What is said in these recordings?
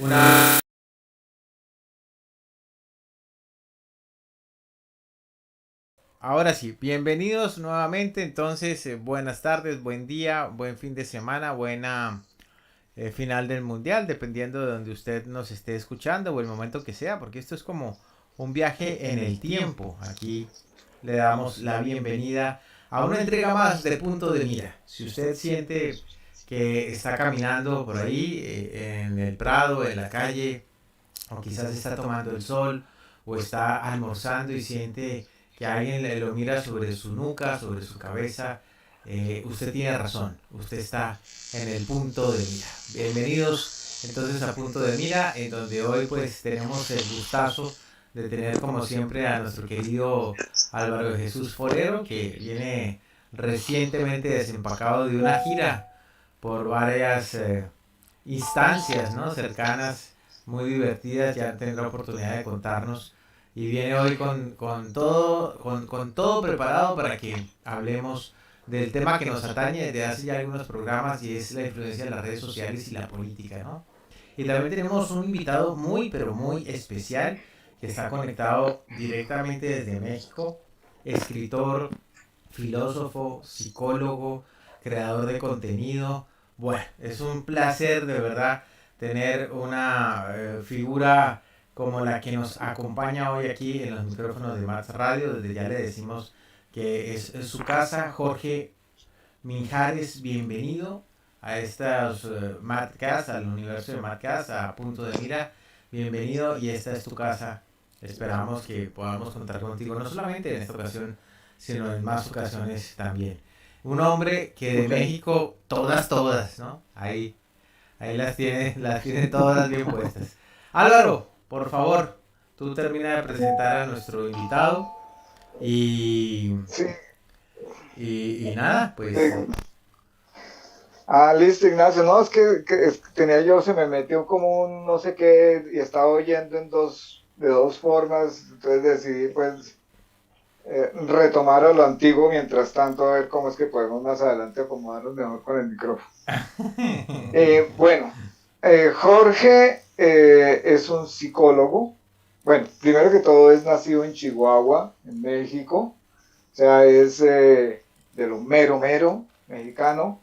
Una... Ahora sí, bienvenidos nuevamente. Entonces, buenas tardes, buen día, buen fin de semana, buena final del mundial, dependiendo de donde usted nos esté escuchando o el momento que sea, porque esto es como un viaje en el tiempo. Aquí le damos la bienvenida a una entrega más de Punto de Mira. Si usted siente que está caminando por ahí en el prado, en la calle, o quizás está tomando el sol, o está almorzando y siente que alguien lo mira sobre su nuca, sobre su cabeza, usted tiene razón, usted está en el punto de mira. Bienvenidos entonces a Punto de Mira, en donde hoy pues tenemos el gustazo de tener como siempre a nuestro querido Álvaro de Jesús Forero, que viene recientemente desempacado de una gira por varias instancias, ¿no?, cercanas, muy divertidas, ya tendrá la oportunidad de contarnos. Y viene hoy con todo preparado para que hablemos del tema que nos atañe desde hace ya algunos programas, y es la influencia de las redes sociales y la política, ¿no? Y también tenemos un invitado muy, pero muy especial, que está conectado directamente desde México, escritor, filósofo, psicólogo, creador de contenido. Bueno, es un placer de verdad tener una figura como la que nos acompaña hoy aquí en los micrófonos de Max Radio. Desde ya le decimos que es su casa. Jorge Minjares, bienvenido a estos Madcast, al universo de Madcast, a Punto de Mira. Bienvenido, y esta es tu casa. Esperamos que podamos contar contigo, no solamente en esta ocasión, sino en más ocasiones también. Un hombre que de México, todas, ¿no? Ahí las tiene todas bien puestas. Álvaro, por favor, tú termina de presentar a nuestro invitado y, Sí, y nada, pues eh, listo, Ignacio. No, es que tenía yo, se me metió como un no sé qué y estaba oyendo de dos formas, entonces decidí pues retomar a lo antiguo mientras tanto, a ver cómo es que podemos más adelante acomodarnos mejor con el micrófono. Bueno, Jorge es un psicólogo. Bueno, primero que todo es nacido en Chihuahua, en México, o sea, es de lo mero, mero mexicano.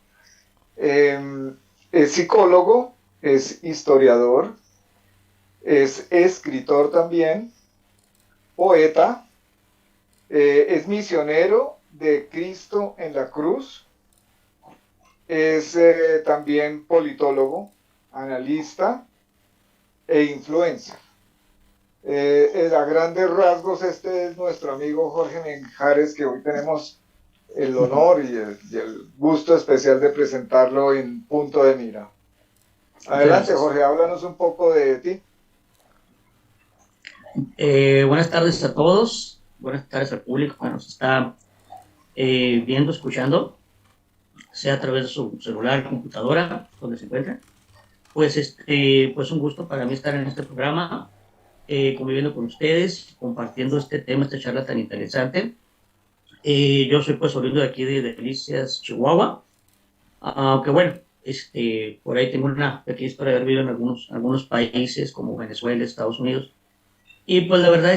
Es psicólogo, es historiador, es escritor también, poeta, es misionero de Cristo en la cruz, es también politólogo, analista e influencer. A grandes rasgos, este es nuestro amigo Jorge Menjares, que hoy tenemos el honor y el gusto especial de presentarlo en Punto de Mira. Muchas Adelante, gracias. Jorge, háblanos un poco de ti. Buenas tardes a todos, buenas tardes al público que nos está viendo, escuchando, sea a través de su celular, computadora, donde se encuentre. Pues un gusto para mí estar en este programa, conviviendo con ustedes, compartiendo este tema, esta charla tan interesante. Yo soy pues oriundo de aquí de Delicias, Chihuahua, aunque bueno, por ahí tengo una pequeña historia de haber vivido en algunos países como Venezuela, Estados Unidos. Y pues la verdad,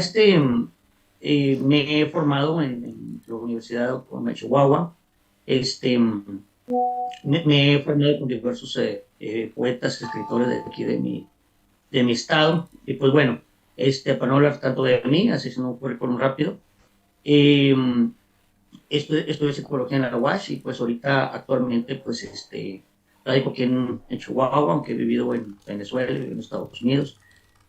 me he formado en la Universidad Autónoma de Chihuahua. Me he formado con diversos poetas, escritores de aquí de mi estado. Y pues bueno, para no hablar tanto de mí, así se me ocurre por un rápido. Eh, Estudié psicología en la UASH y pues ahorita actualmente pues radico aquí en Chihuahua, aunque he vivido en Venezuela y en Estados Unidos.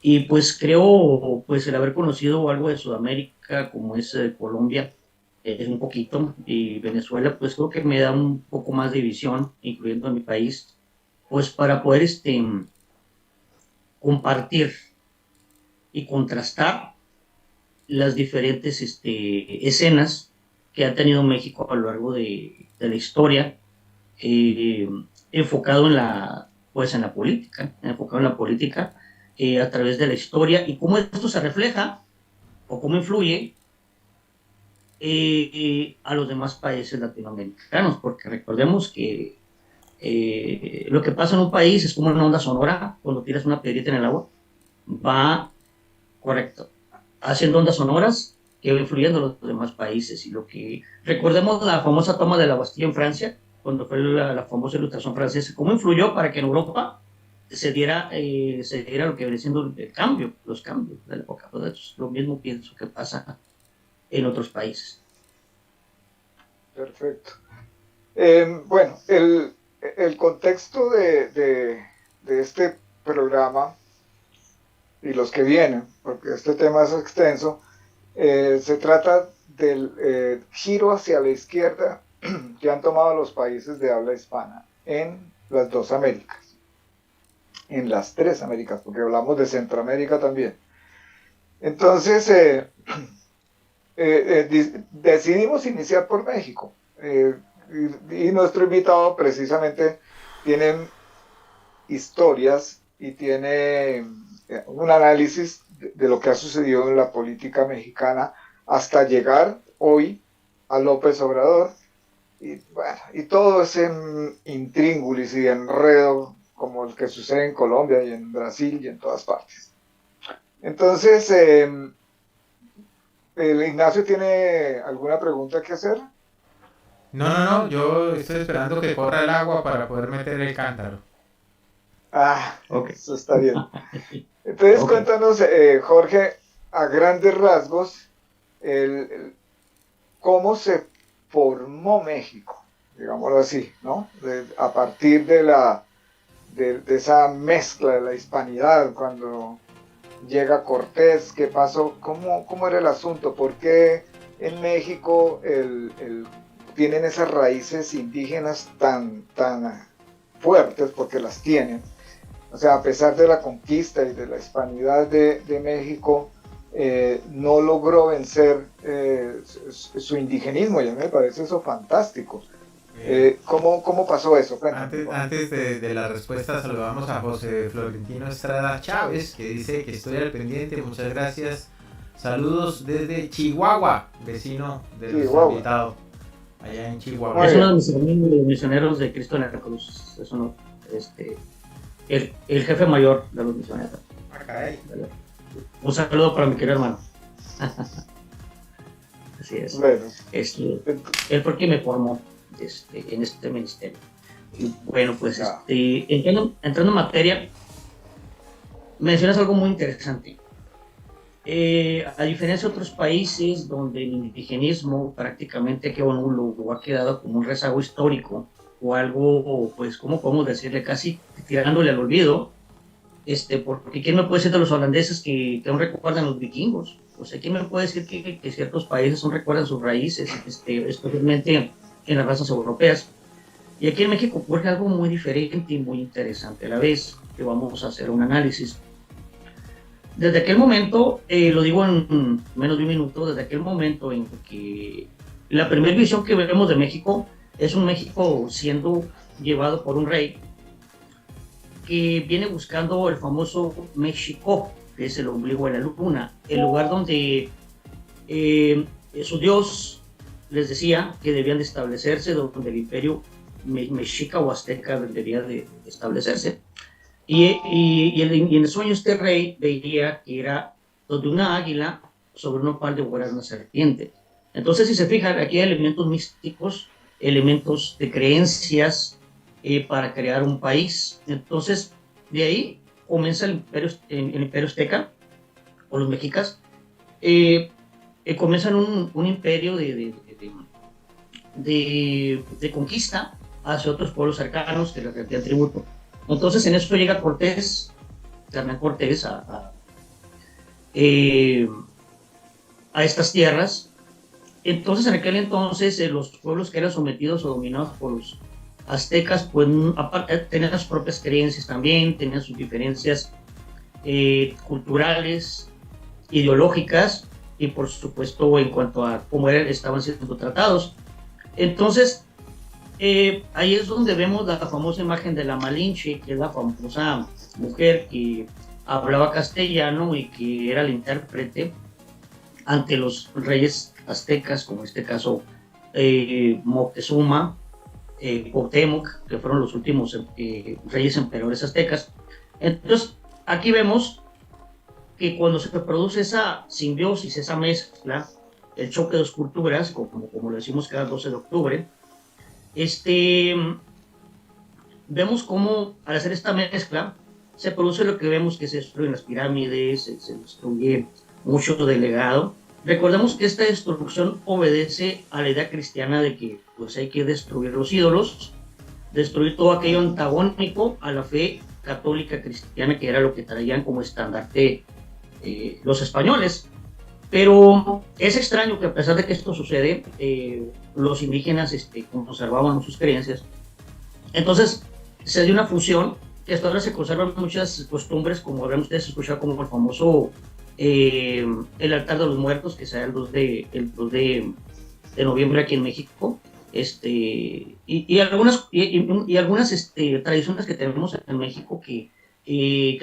Y pues creo, pues el haber conocido algo de Sudamérica, como es Colombia, es un poquito, y Venezuela, pues creo que me da un poco más de visión, incluyendo a mi país, pues para poder compartir y contrastar las diferentes escenas que ha tenido México a lo largo de la historia, eh, enfocado en la política, enfocado en la política a través de la historia y cómo esto se refleja o cómo influye a los demás países latinoamericanos, porque recordemos que Lo que pasa en un país es como una onda sonora, cuando tiras una piedrita en el agua, va, correcto, haciendo ondas sonoras que va influyendo en los demás países. Y lo que, recordemos la famosa toma de la Bastilla en Francia, cuando fue la famosa ilustración francesa, cómo influyó para que en Europa se diera lo que viene siendo el cambio, los cambios de la época. Entonces, lo mismo pienso que pasa en otros países. Perfecto. Bueno, el contexto de este programa y los que vienen, porque este tema es extenso, se trata del giro hacia la izquierda que han tomado los países de habla hispana en las dos Américas, en las tres Américas, porque hablamos de Centroamérica también. Entonces, decidimos iniciar por México, y nuestro invitado precisamente tiene historias y tiene un análisis de lo que ha sucedido en la política mexicana hasta llegar hoy a López Obrador y, bueno, y todo ese intríngulis y enredo como el que sucede en Colombia y en Brasil y en todas partes. Entonces, Ignacio, ¿tiene alguna pregunta que hacer? No, yo estoy esperando que corra el agua para poder meter el cántaro. Ah, Okay. Eso está bien. Entonces, okay, cuéntanos, Jorge, a grandes rasgos, cómo se formó México, digámoslo así, ¿no? A partir de esa mezcla de la hispanidad, cuando llega Cortés, ¿qué pasó? ¿Cómo era el asunto? ¿Por qué en México tienen esas raíces indígenas tan fuertes? Porque las tienen. O sea, a pesar de la conquista y de la hispanidad de México, no logró vencer su indigenismo, y a mí me parece eso fantástico. ¿Cómo pasó eso? Antes de la respuesta, saludamos a José Florentino Estrada Chávez, que dice que estoy al pendiente, muchas gracias. Saludos desde Chihuahua, vecino de nuestro invitado, allá en Chihuahua. Es uno de mis misioneros de Cristo en la Cruz, es uno, el jefe mayor de los misioneros. Un saludo para mi querido hermano. Así es. Bueno. Él porque me formó en este ministerio. Y bueno, pues entrando en materia, mencionas algo muy interesante. A diferencia de otros países donde el indigenismo prácticamente quedó nulo o ha quedado como un rezago histórico o algo, pues, ¿cómo podemos decirle? Casi tirándole al olvido, porque ¿quién me puede decir de los holandeses que aún recuerdan los vikingos? O sea, ¿quién me puede decir que ciertos países aún recuerdan sus raíces, especialmente en las razas europeas? Y aquí en México ocurre algo muy diferente y muy interesante a la vez, que vamos a hacer un análisis. Desde aquel momento, lo digo en menos de un minuto, desde aquel momento en que la primera visión que vemos de México es un México siendo llevado por un rey que viene buscando el famoso México, que es el ombligo de la luna, el lugar donde su dios les decía que debían de establecerse, donde el imperio mexica o azteca debía de establecerse. Y en el sueño este rey veía que era donde una águila sobre un par de horas una serpiente. Entonces, si se fijan, aquí hay elementos místicos, elementos de creencias para crear un país. Entonces, de ahí comienza el imperio azteca, o los mexicas, comienzan un imperio de conquista hacia otros pueblos cercanos que le rendían tributo. Entonces, en eso llega Cortés, Hernán Cortés, a estas tierras. Entonces, en aquel entonces, los pueblos que eran sometidos o dominados por los aztecas, pues tenían sus propias creencias también, tenían sus diferencias culturales, ideológicas, y por supuesto en cuanto a cómo estaban siendo tratados. Entonces, ahí es donde vemos la famosa imagen de la Malinche, que es la famosa mujer que hablaba castellano y que era el intérprete ante los reyes aztecas, como en este caso Moctezuma, Cuauhtémoc, que fueron los últimos reyes emperadores aztecas. Entonces, aquí vemos que cuando se produce esa simbiosis, esa mezcla, el choque de dos culturas, como lo decimos cada 12 de octubre, vemos cómo al hacer esta mezcla se produce lo que vemos, que se destruyen las pirámides, se destruye mucho del legado. Recordemos que esta destrucción obedece a la idea cristiana de que pues, hay que destruir los ídolos, destruir todo aquello antagónico a la fe católica cristiana, que era lo que traían como estandarte los españoles. Pero es extraño que a pesar de que esto sucede, los indígenas conservaban sus creencias. Entonces se dio una fusión, que hasta ahora se conservan muchas costumbres, como habrán ustedes escuchado, como el famoso el altar de los muertos, que será el 2 de noviembre aquí en México, y algunas tradiciones que tenemos en México que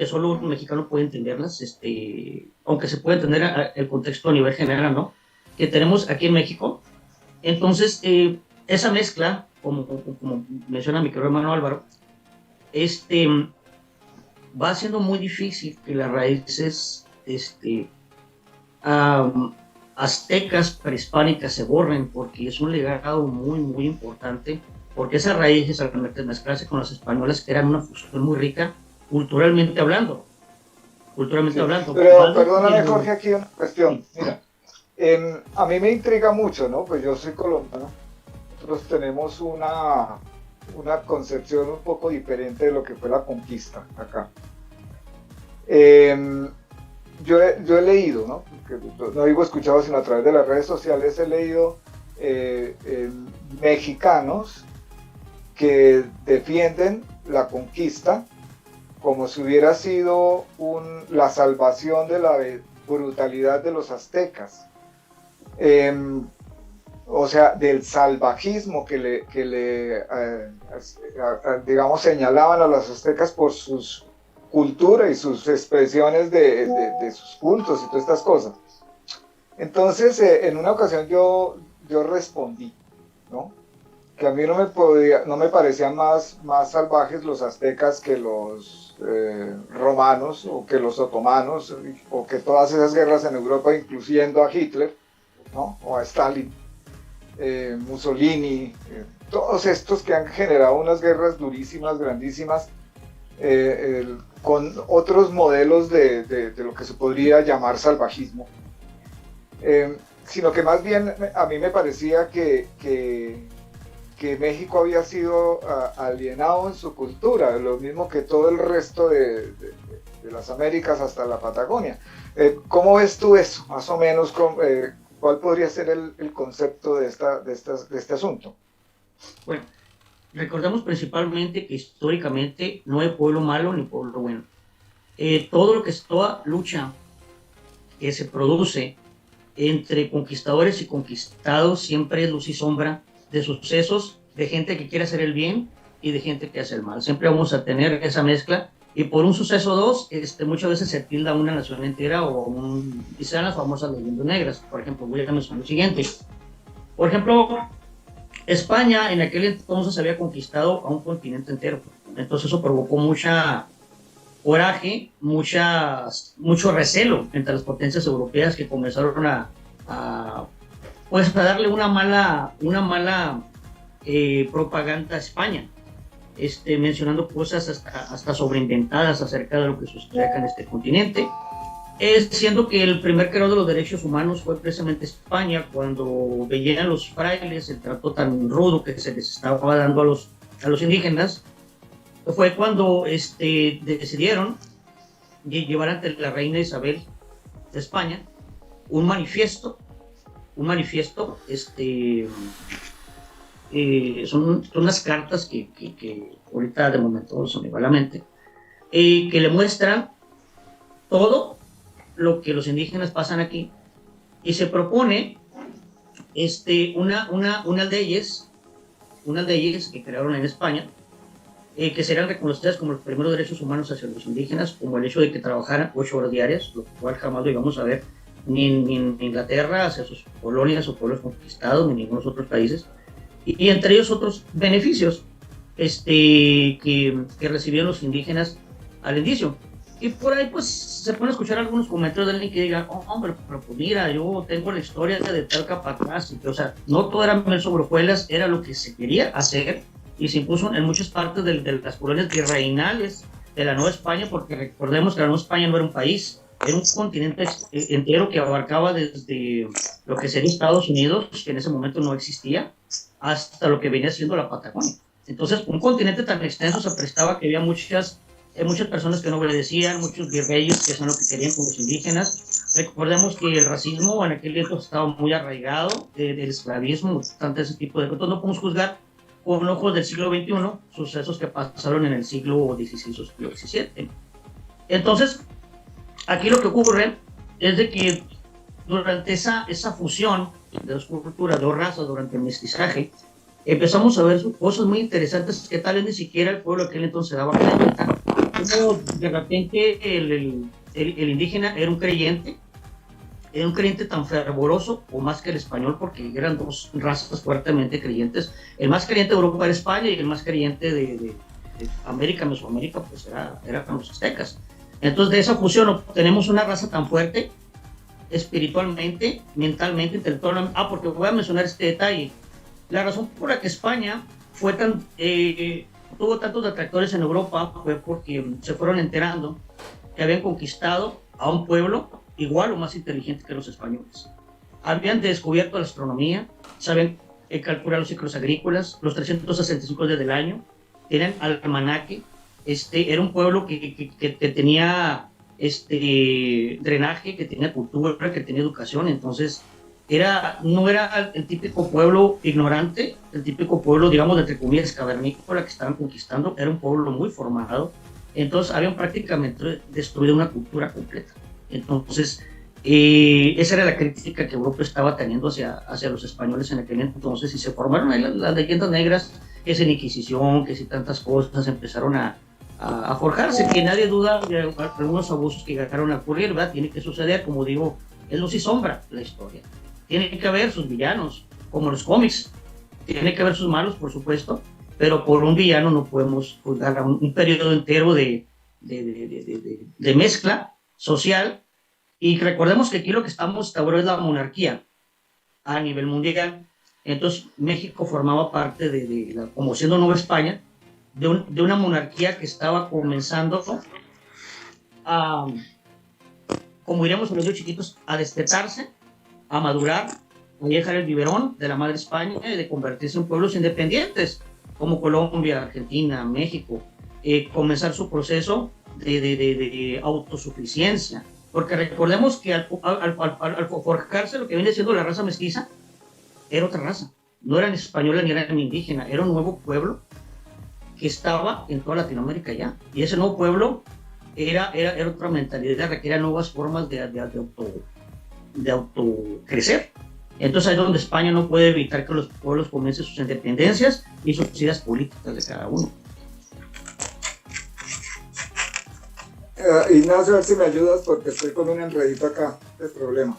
solo un mexicano puede entenderlas, aunque se puede entender el contexto a nivel general, ¿no? Que tenemos aquí en México. Entonces, esa mezcla, como menciona mi querido hermano Álvaro, va siendo muy difícil que las raíces aztecas, prehispánicas se borren, porque es un legado muy, muy importante, porque esas raíces, al mezclarse con las españolas, eran una fusión muy rica, culturalmente hablando. Sí. Pero perdóname, Jorge, aquí una cuestión. Mira, a mí me intriga mucho, ¿no? Pues yo soy colombiano. Nosotros tenemos una concepción un poco diferente de lo que fue la conquista acá. Yo he leído, ¿no? No digo escuchado, sino a través de las redes sociales he leído mexicanos que defienden la conquista como si hubiera sido la salvación de la brutalidad de los aztecas. O sea, del salvajismo que le digamos, señalaban a los aztecas por sus cultura y sus expresiones de sus cultos y todas estas cosas. Entonces, en una ocasión yo respondí, ¿no? Que a mí no me parecían más salvajes los aztecas que los romanos o que los otomanos o que todas esas guerras en Europa, incluyendo a Hitler, ¿no? O a Stalin, Mussolini, todos estos que han generado unas guerras durísimas, grandísimas, con otros modelos de lo que se podría llamar salvajismo, sino que más bien a mí me parecía que México había sido alienado en su cultura, lo mismo que todo el resto de las Américas hasta la Patagonia. ¿Cómo ves tú eso? Más o menos, ¿cuál podría ser el concepto de este asunto? Bueno, recordemos principalmente que históricamente no hay pueblo malo ni pueblo bueno. Todo lo que es toda lucha que se produce entre conquistadores y conquistados siempre es luz y sombra de sucesos de gente que quiere hacer el bien y de gente que hace el mal. Siempre vamos a tener esa mezcla, y por un suceso o dos, muchas veces se tilda una nación entera y se dan las famosas leyendas negras. Por ejemplo, voy a mencionar lo siguiente. Por ejemplo, España en aquel entonces había conquistado a un continente entero. Entonces eso provocó mucha coraje, mucho recelo entre las potencias europeas, que comenzaron a darle una mala propaganda a España, mencionando cosas hasta sobreinventadas acerca de lo que sucede acá en este continente, siendo que el primer creador de los derechos humanos fue precisamente España, cuando veían los frailes el trato tan rudo que se les estaba dando a los indígenas. Fue cuando decidieron llevar ante la reina Isabel de España un manifiesto, son unas cartas que ahorita de momento se me va a la mente, que le muestran todo lo que los indígenas pasan aquí, y se propone unas leyes que crearon en España, que serán reconocidas como los primeros derechos humanos hacia los indígenas, como el hecho de que trabajaran 8 horas diarias, lo cual jamás lo íbamos a ver ni en Inglaterra hacia sus colonias o pueblos conquistados, ni en ningunos otros países, y entre ellos otros beneficios que recibieron los indígenas al inicio. Y por ahí pues se pueden escuchar algunos comentarios de alguien que diga, oh, hombre, pero pues mira, yo tengo la historia de tal capataz, o sea, no todo era miel sobre hojuelas, era lo que se quería hacer y se impuso en muchas partes de las colonias virreinales de la Nueva España, porque recordemos que la Nueva España no era un país, era un continente entero que abarcaba desde lo que sería Estados Unidos, que en ese momento no existía, hasta lo que venía siendo la Patagonia. Entonces, un continente tan extenso se prestaba que había muchas personas que no obedecían, muchos virreyes que son lo que querían con los indígenas. Recordemos que el racismo en aquel tiempo estaba muy arraigado, del esclavismo, tanto ese tipo de cosas. No podemos juzgar con ojos del siglo XXI sucesos que pasaron en el siglo XVI o siglo XVII. Entonces, aquí lo que ocurre es de que durante esa fusión de dos culturas, de dos razas, durante el mestizaje, empezamos a ver cosas muy interesantes que tal vez ni siquiera el pueblo de aquel entonces se daba cuenta. Como de repente el indígena era un creyente tan fervoroso o más que el español, porque eran dos razas fuertemente creyentes. El más creyente de Europa era España y el más creyente de América, Mesoamérica, pues era con los aztecas. Entonces de esa fusión tenemos una raza tan fuerte espiritualmente, mentalmente, intelectualmente. Porque voy a mencionar este detalle. La razón por la que España fue tuvo tantos detractores en Europa fue porque se fueron enterando que habían conquistado a un pueblo igual o más inteligente que los españoles. Habían descubierto la astronomía, sabían calcular los ciclos agrícolas, los 365 días del año, tenían almanaque. Era un pueblo que tenía drenaje, que tenía cultura, que tenía educación. Entonces no era el típico pueblo ignorante, el típico pueblo, digamos, de entre comillas, cavernícola que estaban conquistando. Era un pueblo muy formado. Entonces habían prácticamente destruido una cultura completa. Entonces esa era la crítica que Europa estaba teniendo hacia los españoles en aquel entonces, y se formaron ahí las leyendas negras, que es en Inquisición, que si tantas cosas empezaron a forjarse, que nadie duda de algunos abusos que llegaron a ocurrir, ¿verdad? Tiene que suceder, como digo, es luz y sombra la historia. Tiene que haber sus villanos, como los cómics. Tiene que haber sus malos, por supuesto, pero por un villano no podemos juzgar a un periodo entero de mezcla social. Y recordemos que aquí lo que estamos ahora es la monarquía a nivel mundial. Entonces México formaba parte como siendo Nueva España, de una monarquía que estaba comenzando a, como diríamos los chiquitos, a destetarse, a madurar, a dejar el biberón de la madre España y de convertirse en pueblos independientes como Colombia, Argentina, México, comenzar su proceso de autosuficiencia. Porque recordemos que al forjarse lo que viene siendo la raza mestiza, era otra raza. No era ni española ni era ni indígena, era un nuevo pueblo que estaba en toda Latinoamérica ya. Y ese nuevo pueblo era otra mentalidad, requería nuevas formas de autocrecer. Entonces ahí es donde España no puede evitar que los pueblos comiencen sus independencias y sus ideas políticas de cada uno. Ignacio, a ver si me ayudas porque estoy con un enredito acá de problema.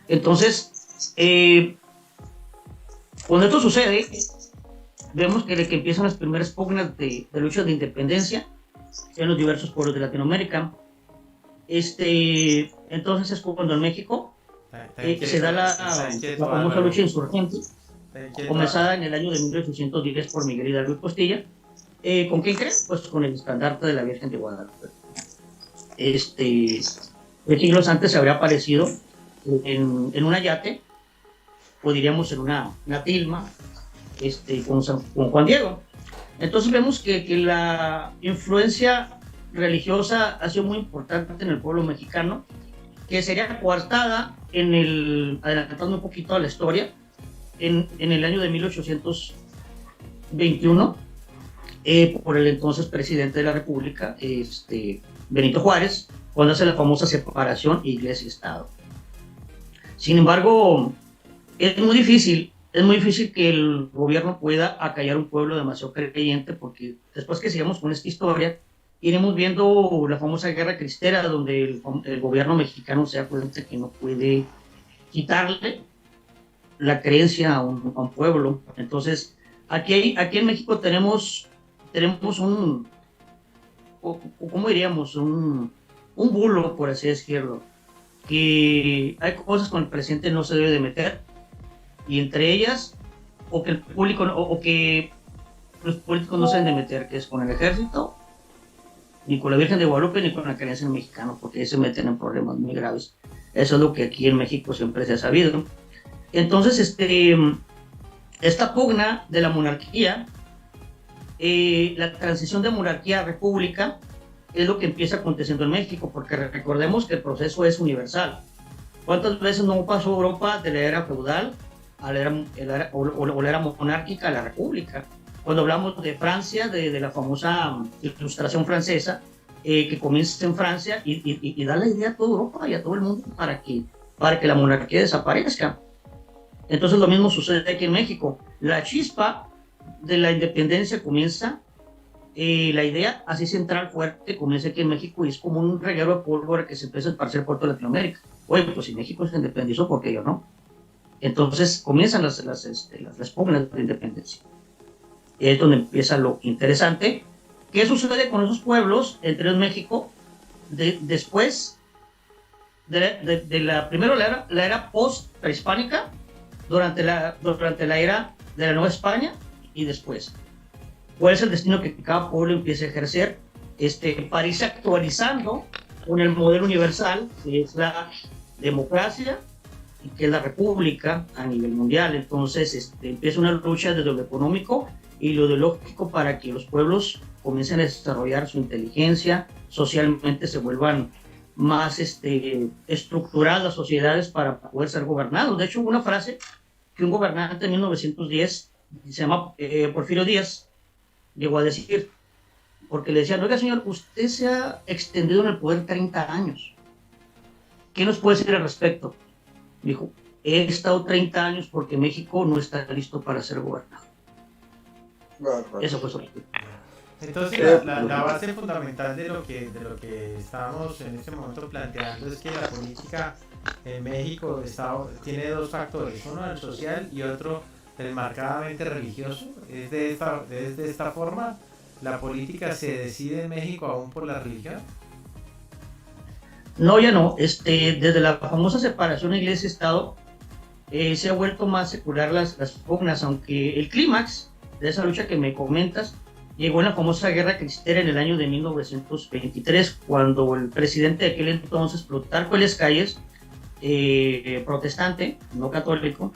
Entonces, cuando esto sucede, vemos que empiezan las primeras pugnas de lucha de independencia en los diversos pueblos de Latinoamérica. Entonces es cuando en México se da la famosa lucha insurgente, comenzada en el año de 1810 por Miguel Hidalgo y Costilla. ¿Con quién creen? Pues con el estandarte de la Virgen de Guadalupe. Siglos antes se habría aparecido en un ayate, o diríamos en una tilma, con Juan Diego. Entonces vemos que la influencia religiosa ha sido muy importante en el pueblo mexicano, que sería coartada adelantando un poquito a la historia, en el año de 1821, por el entonces presidente de la República, Benito Juárez, cuando hace la famosa separación Iglesia-Estado. Sin embargo, es muy difícil que el gobierno pueda acallar un pueblo demasiado creyente, porque después que sigamos con esta historia, iremos viendo la famosa guerra cristera, donde el gobierno mexicano se da cuenta que no puede quitarle la creencia a un pueblo. Entonces, aquí en México tenemos ¿cómo diríamos? Un bulo, por así decirlo, que hay cosas con el presidente no se debe de meter, y entre ellas, o que el público, o que los políticos no se deben de meter, que es con el ejército, ni con la Virgen de Guadalupe, ni con la creencia en mexicano, porque ahí se meten en problemas muy graves. Eso es lo que aquí en México siempre se ha sabido. Entonces, esta pugna de la monarquía, la transición de monarquía a república, es lo que empieza aconteciendo en México, porque recordemos que el proceso es universal. ¿Cuántas veces no pasó Europa de la era feudal a la era monárquica a la república? Cuando hablamos de Francia, de la famosa Ilustración francesa, que comienza en Francia y da la idea a toda Europa y a todo el mundo para que la monarquía desaparezca. Entonces lo mismo sucede aquí en México. La chispa de la independencia comienza, la idea así central, fuerte, comienza aquí en México, y es como un reguero de pólvora que se empieza a esparcir por toda Latinoamérica. Oye, pues si México se independizó, ¿por qué yo no? Entonces comienzan las pugnas de independencia. Es donde empieza lo interesante. ¿Qué sucede con esos pueblos, entre ellos México, después primero la era post-prehispánica, durante la era de la Nueva España, y después? ¿Cuál es el destino que cada pueblo empieza a ejercer para irse actualizando con el modelo universal, que es la democracia y que es la república a nivel mundial? Entonces empieza una lucha desde lo económico y lo ideológico para que los pueblos comiencen a desarrollar su inteligencia, socialmente se vuelvan más estructuradas las sociedades para poder ser gobernados. De hecho, hubo una frase que un gobernante en 1910, se llama Porfirio Díaz, llegó a decir, porque le decían: oiga señor, usted se ha extendido en el poder 30 años, ¿qué nos puede decir al respecto? Dijo: he estado 30 años porque México no está listo para ser gobernado. Eso fue su respuesta. Entonces la base fundamental de lo que estamos en este momento planteando es que la política en México tiene dos factores, uno el social y otro el marcadamente religioso. Es de esta forma, ¿la política se decide en México aún por la religión? No, ya no. Desde la famosa separación Iglesia-Estado, se ha vuelto más secular las pugnas, aunque el clímax de esa lucha que me comentas llegó en la famosa guerra cristera en el año de 1923, cuando el presidente de aquel entonces, Plutarco Elías Calles, protestante, no católico,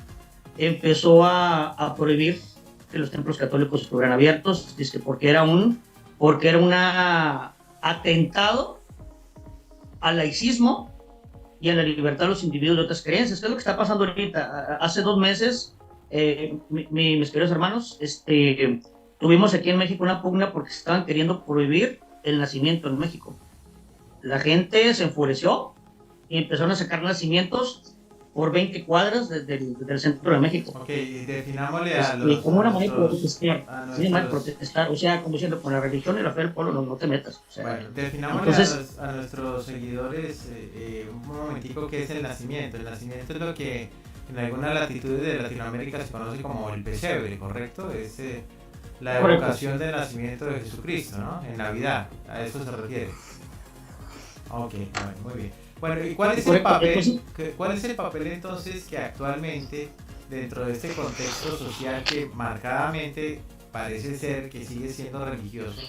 empezó a prohibir que los templos católicos estuvieran abiertos, porque era un atentado al laicismo y a la libertad de los individuos de otras creencias. ¿Qué es lo que está pasando ahorita? Hace 2 meses, mis queridos hermanos, tuvimos aquí en México una pugna porque se estaban queriendo prohibir el nacimiento en México. La gente se enfureció y empezaron a sacar nacimientos por 20 cuadras del centro de México. Ok, y definámosle a los... Como una manera de protestar. Sí, protestar, o sea, como diciendo, con la religión y la fe del pueblo no te metas. O sea, bueno, definámosle a nuestros seguidores un momentico qué es el nacimiento. El nacimiento es lo que en algunas latitudes de Latinoamérica se conoce como el pesebre, ¿correcto? Es la evocación del nacimiento de Jesucristo, ¿no? En Navidad, a eso se refiere. Ok, bueno, muy bien. Bueno, ¿y cuál es el papel entonces que actualmente, dentro de este contexto social que marcadamente parece ser que sigue siendo religioso,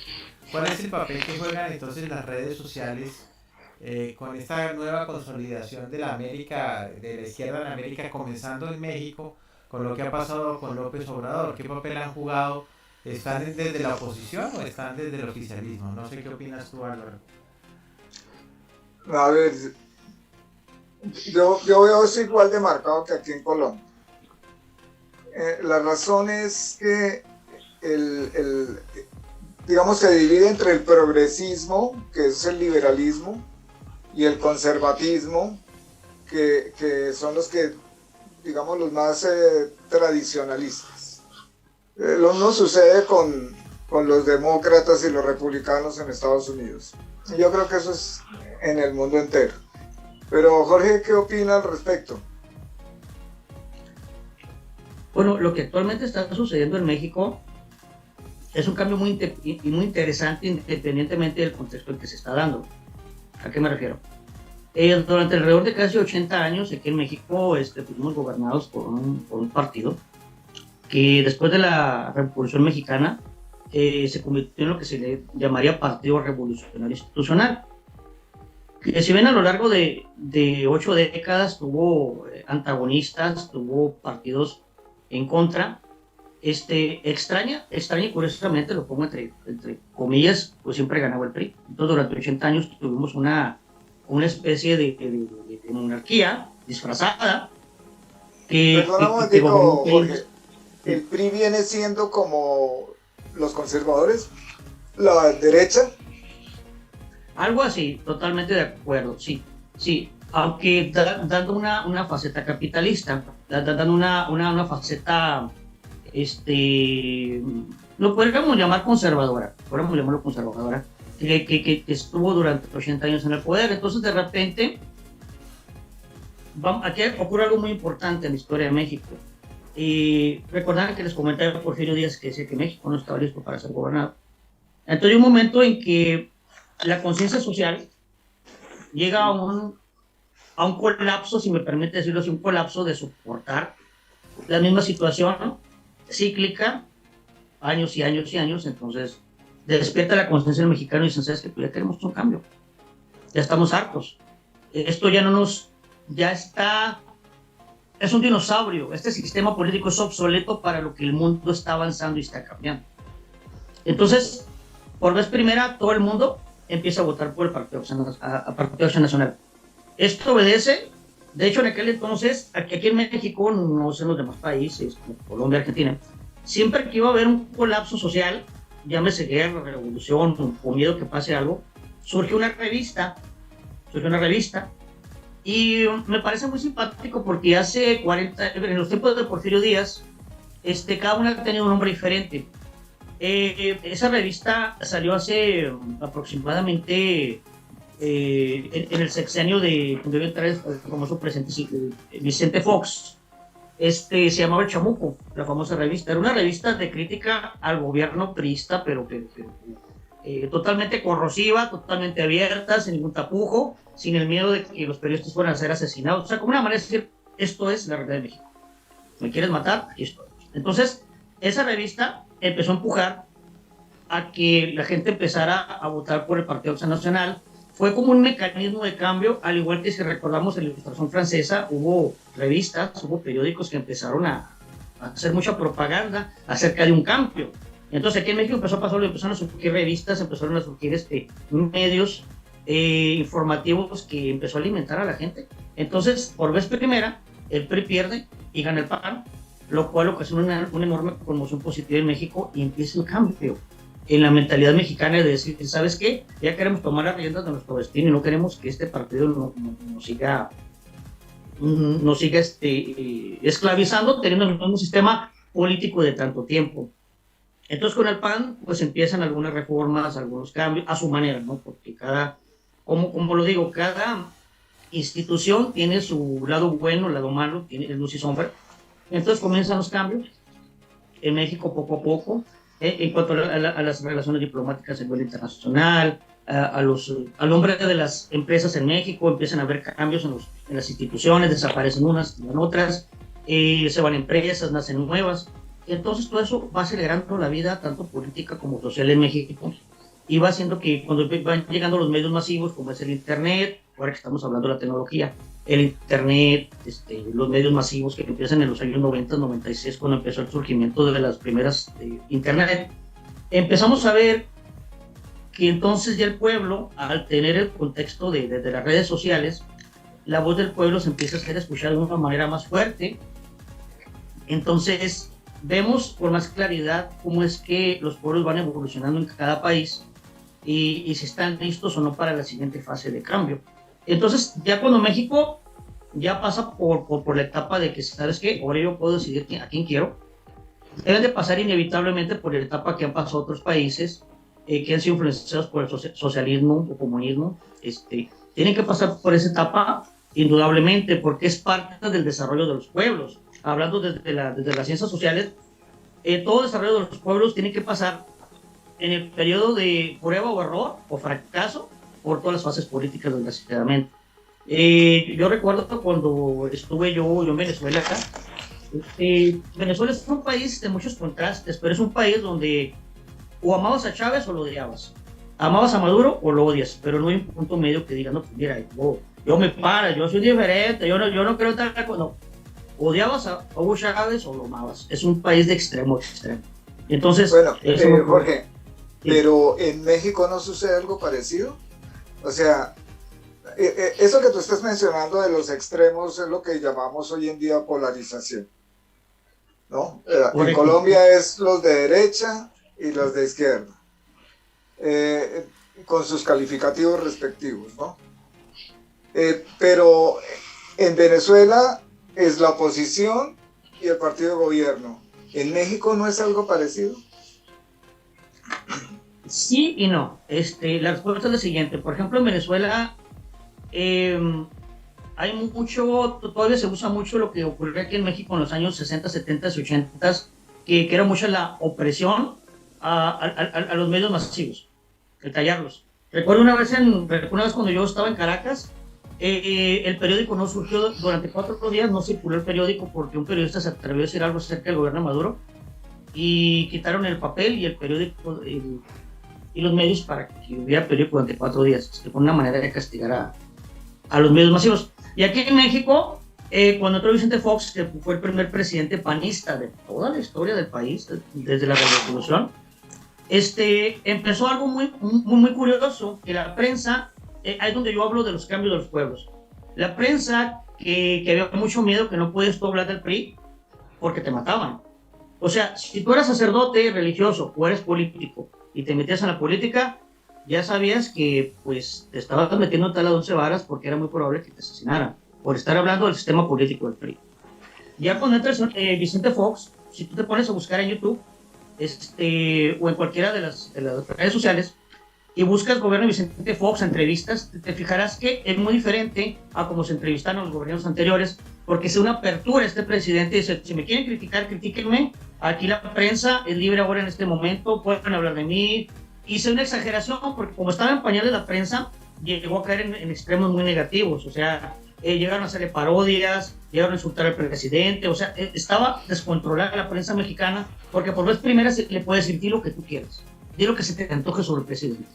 cuál es el papel que juegan entonces las redes sociales con esta nueva consolidación de la América, de la izquierda en América, comenzando en México, con lo que ha pasado con López Obrador? ¿Qué papel han jugado? ¿Están desde la oposición o están desde el oficialismo? No sé qué opinas tú, Álvaro. A ver, yo veo eso igual de marcado que aquí en Colombia. La razón es que digamos, se divide entre el progresismo, que es el liberalismo, y el conservatismo, que son los que, digamos, los más tradicionalistas. Lo mismo sucede con los demócratas y los republicanos en Estados Unidos. Yo creo que eso es en el mundo entero. Pero Jorge, ¿qué opina al respecto? Bueno, lo que actualmente está sucediendo en México es un cambio muy interesante independientemente del contexto en que se está dando. ¿A qué me refiero? Durante alrededor de casi 80 años aquí en México fuimos gobernados por un partido que después de la Revolución Mexicana se convirtió en lo que se le llamaría Partido Revolucionario Institucional. Que si bien a lo largo de 8 décadas tuvo antagonistas, tuvo partidos en contra, extraña y curiosamente, lo pongo entre comillas, pues siempre ganaba el PRI. Entonces durante 80 años tuvimos una especie de monarquía disfrazada Perdona un que gobernó un momentico, país. Jorge. ¿El PRI viene siendo como los conservadores, la derecha? Algo así, totalmente de acuerdo, sí, sí, aunque dando una faceta capitalista, dando una faceta, lo podríamos llamar conservadora, podríamos llamarlo conservadora, que estuvo durante 80 años en el poder. Entonces de repente, aquí ocurre algo muy importante en la historia de México. Y recordar que les comenté a Porfirio Díaz que decía que México no estaba listo para ser gobernado. Entonces hay un momento en que la conciencia social llega a un colapso, si me permite decirlo así, un colapso de soportar la misma situación cíclica, años y años y años. Entonces despierta la conciencia del mexicano y dicen, ¿sabes qué? Pues ya queremos un cambio, ya estamos hartos, esto ya está, es un dinosaurio, este sistema político es obsoleto para lo que el mundo está avanzando y está cambiando. Entonces, por vez primera, todo el mundo empieza a votar por el Partido Acción Nacional. Esto obedece, de hecho, en aquel entonces, aquí en México, no sé en los demás países, como Colombia, Argentina, siempre que iba a haber un colapso social, llámese guerra, revolución o miedo que pase algo, surge una revista, y me parece muy simpático porque en los tiempos de Porfirio Díaz, cada una ha tenido un nombre diferente. Esa revista salió hace aproximadamente en el sexenio de cuando debe entrar el famoso presidente Vicente Fox. Se llamaba El Chamuco, la famosa revista. Era una revista de crítica al gobierno priista, pero totalmente corrosiva, totalmente abierta, sin ningún tapujo, sin el miedo de que los periodistas fueran a ser asesinados. O sea, como una manera de decir, esto es la realidad de México. ¿Me quieres matar? Aquí estoy. Entonces, esa revista empezó a empujar a que la gente empezara a votar por el Partido Acción Nacional. Fue como un mecanismo de cambio, al igual que si recordamos en la Ilustración Francesa, hubo revistas, hubo periódicos que empezaron a hacer mucha propaganda acerca de un cambio. Entonces aquí en México empezó a pasar, empezaron a surgir revistas, empezaron a surgir medios informativos que empezó a alimentar a la gente. Entonces, por vez primera, el PRI pierde y gana el PAN, lo cual ocasiona una enorme conmoción positiva en México y empieza un cambio en la mentalidad mexicana de decir, ¿sabes qué? Ya queremos tomar las riendas de nuestro destino y no queremos que este partido nos siga esclavizando, teniendo el mismo sistema político de tanto tiempo. Entonces con el PAN pues empiezan algunas reformas, algunos cambios a su manera, ¿no? Porque como lo digo, cada institución tiene su lado bueno, lado malo, tiene luz y sombra. Entonces comienzan los cambios en México poco a poco, en cuanto a las relaciones diplomáticas a nivel internacional, al nombre de las empresas en México, empiezan a haber cambios en las instituciones, desaparecen unas, en otras, se van empresas, nacen nuevas. Entonces todo eso va acelerando la vida tanto política como social en México y va haciendo que cuando van llegando los medios masivos como es el internet, ahora que estamos hablando de la tecnología, el internet, los medios masivos que empiezan en los años 90, 96, cuando empezó el surgimiento de las primeras internet, empezamos a ver que entonces ya el pueblo, al tener el contexto de las redes sociales, la voz del pueblo se empieza a hacer escuchar de una manera más fuerte. Entonces vemos con más claridad cómo es que los pueblos van evolucionando en cada país y si están listos o no para la siguiente fase de cambio. Entonces, ya cuando México ya pasa por la etapa de que, ¿sabes qué? Ahora yo puedo decidir a quién quiero, deben de pasar inevitablemente por la etapa que han pasado otros países que han sido influenciados por el socialismo o comunismo. Tienen que pasar por esa etapa indudablemente porque es parte del desarrollo de los pueblos. hablando desde las ciencias sociales, todo el desarrollo de los pueblos tiene que pasar en el periodo de prueba o error o fracaso por todas las fases políticas, desgraciadamente. Yo recuerdo cuando estuve yo en Venezuela acá. Venezuela es un país de muchos contrastes, pero es un país donde o amabas a Chávez o lo odiabas. Amabas a Maduro o lo odias, pero no hay un punto medio que diga, no, pues mira, yo me paro, yo soy diferente, yo no creo tal cosa. No, odiabas a Hugo Chávez o lo amabas. Es un país de extremo a extremo. Entonces, bueno, eso Jorge, sí. pero en México no sucede algo parecido. O sea, eso que tú estás mencionando de los extremos es lo que llamamos hoy en día polarización, ¿no? En Colombia es los de derecha y los de izquierda, con sus calificativos respectivos, ¿no? Pero en Venezuela es la oposición y el partido de gobierno. ¿En México no es algo parecido? Sí y no. La respuesta es la siguiente. Por ejemplo, en Venezuela hay mucho, todavía se usa mucho lo que ocurrió aquí en México en los años 60, 70 y 80, que era mucha la opresión a los medios masivos, el callarlos. Recuerdo una vez cuando yo estaba en Caracas, el periódico no surgió durante 4 días, no circuló el periódico porque un periodista se atrevió a decir algo acerca del gobierno de Maduro y quitaron el papel y el periódico y los medios para que hubiera periódico durante 4 días. Fue una manera de castigar a los medios masivos. Y aquí en México, cuando entró Vicente Fox, que fue el primer presidente panista de toda la historia del país, desde la Revolución, empezó algo muy curioso, que la prensa, ahí es donde yo hablo de los cambios de los pueblos. La prensa, que había mucho miedo que no puedes tú hablar del PRI, porque te mataban. O sea, si tú eras sacerdote, religioso, o eres político, y te metías en la política, ya sabías que pues te estabas metiendo en tal a 11 varas porque era muy probable que te asesinaran por estar hablando del sistema político del PRI. Ya cuando entras Vicente Fox, si tú te pones a buscar en YouTube o en cualquiera de las redes sociales y buscas gobierno Vicente Fox, entrevistas, te fijarás que es muy diferente a como se entrevistaron los gobiernos anteriores, porque es una apertura este presidente, dice, si me quieren criticar, critíquenme, aquí la prensa es libre ahora en este momento, pueden hablar de mí. Hice una exageración porque como estaba en pañales la prensa, llegó a caer en extremos muy negativos, o sea, llegaron a hacerle parodias, llegaron a insultar al presidente, o sea, estaba descontrolada la prensa mexicana, porque por vez primera le puedes decir, di lo que tú quieras, di lo que se te antoje sobre el presidente.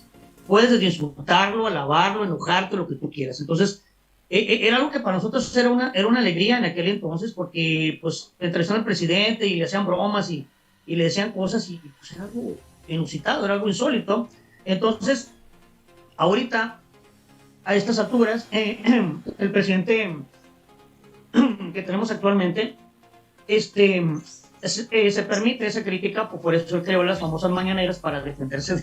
Puedes desde insultarlo, alabarlo, enojarte, lo que tú quieras. Entonces, era algo que para nosotros era una alegría en aquel entonces, porque pues entrevistaron al presidente y le hacían bromas y le decían cosas y pues era algo inusitado, era algo insólito. Entonces, ahorita, a estas alturas, el presidente que tenemos actualmente, se permite esa crítica, por eso él creó las famosas mañaneras para defenderse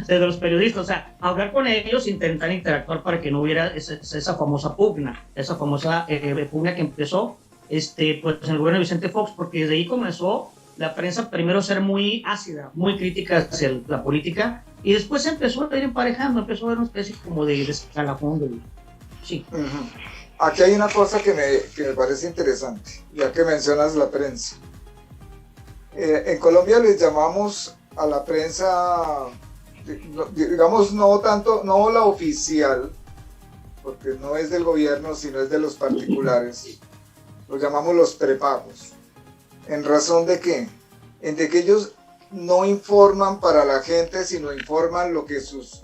de los periodistas, o sea, hablar con ellos, intentar interactuar para que no hubiera esa famosa pugna, pugna que empezó pues, en el gobierno de Vicente Fox, porque desde ahí comenzó la prensa primero a ser muy ácida, muy crítica hacia la política, y después se empezó a ir emparejando, empezó a haber una especie como de escalafón. Sí. Uh-huh. Aquí hay una cosa que me parece interesante, ya que mencionas la prensa. En Colombia les llamamos a la prensa, digamos, no la oficial, porque no es del gobierno, sino es de los particulares. Los llamamos los prepagos. ¿En razón de qué? En de que ellos no informan para la gente, sino informan lo que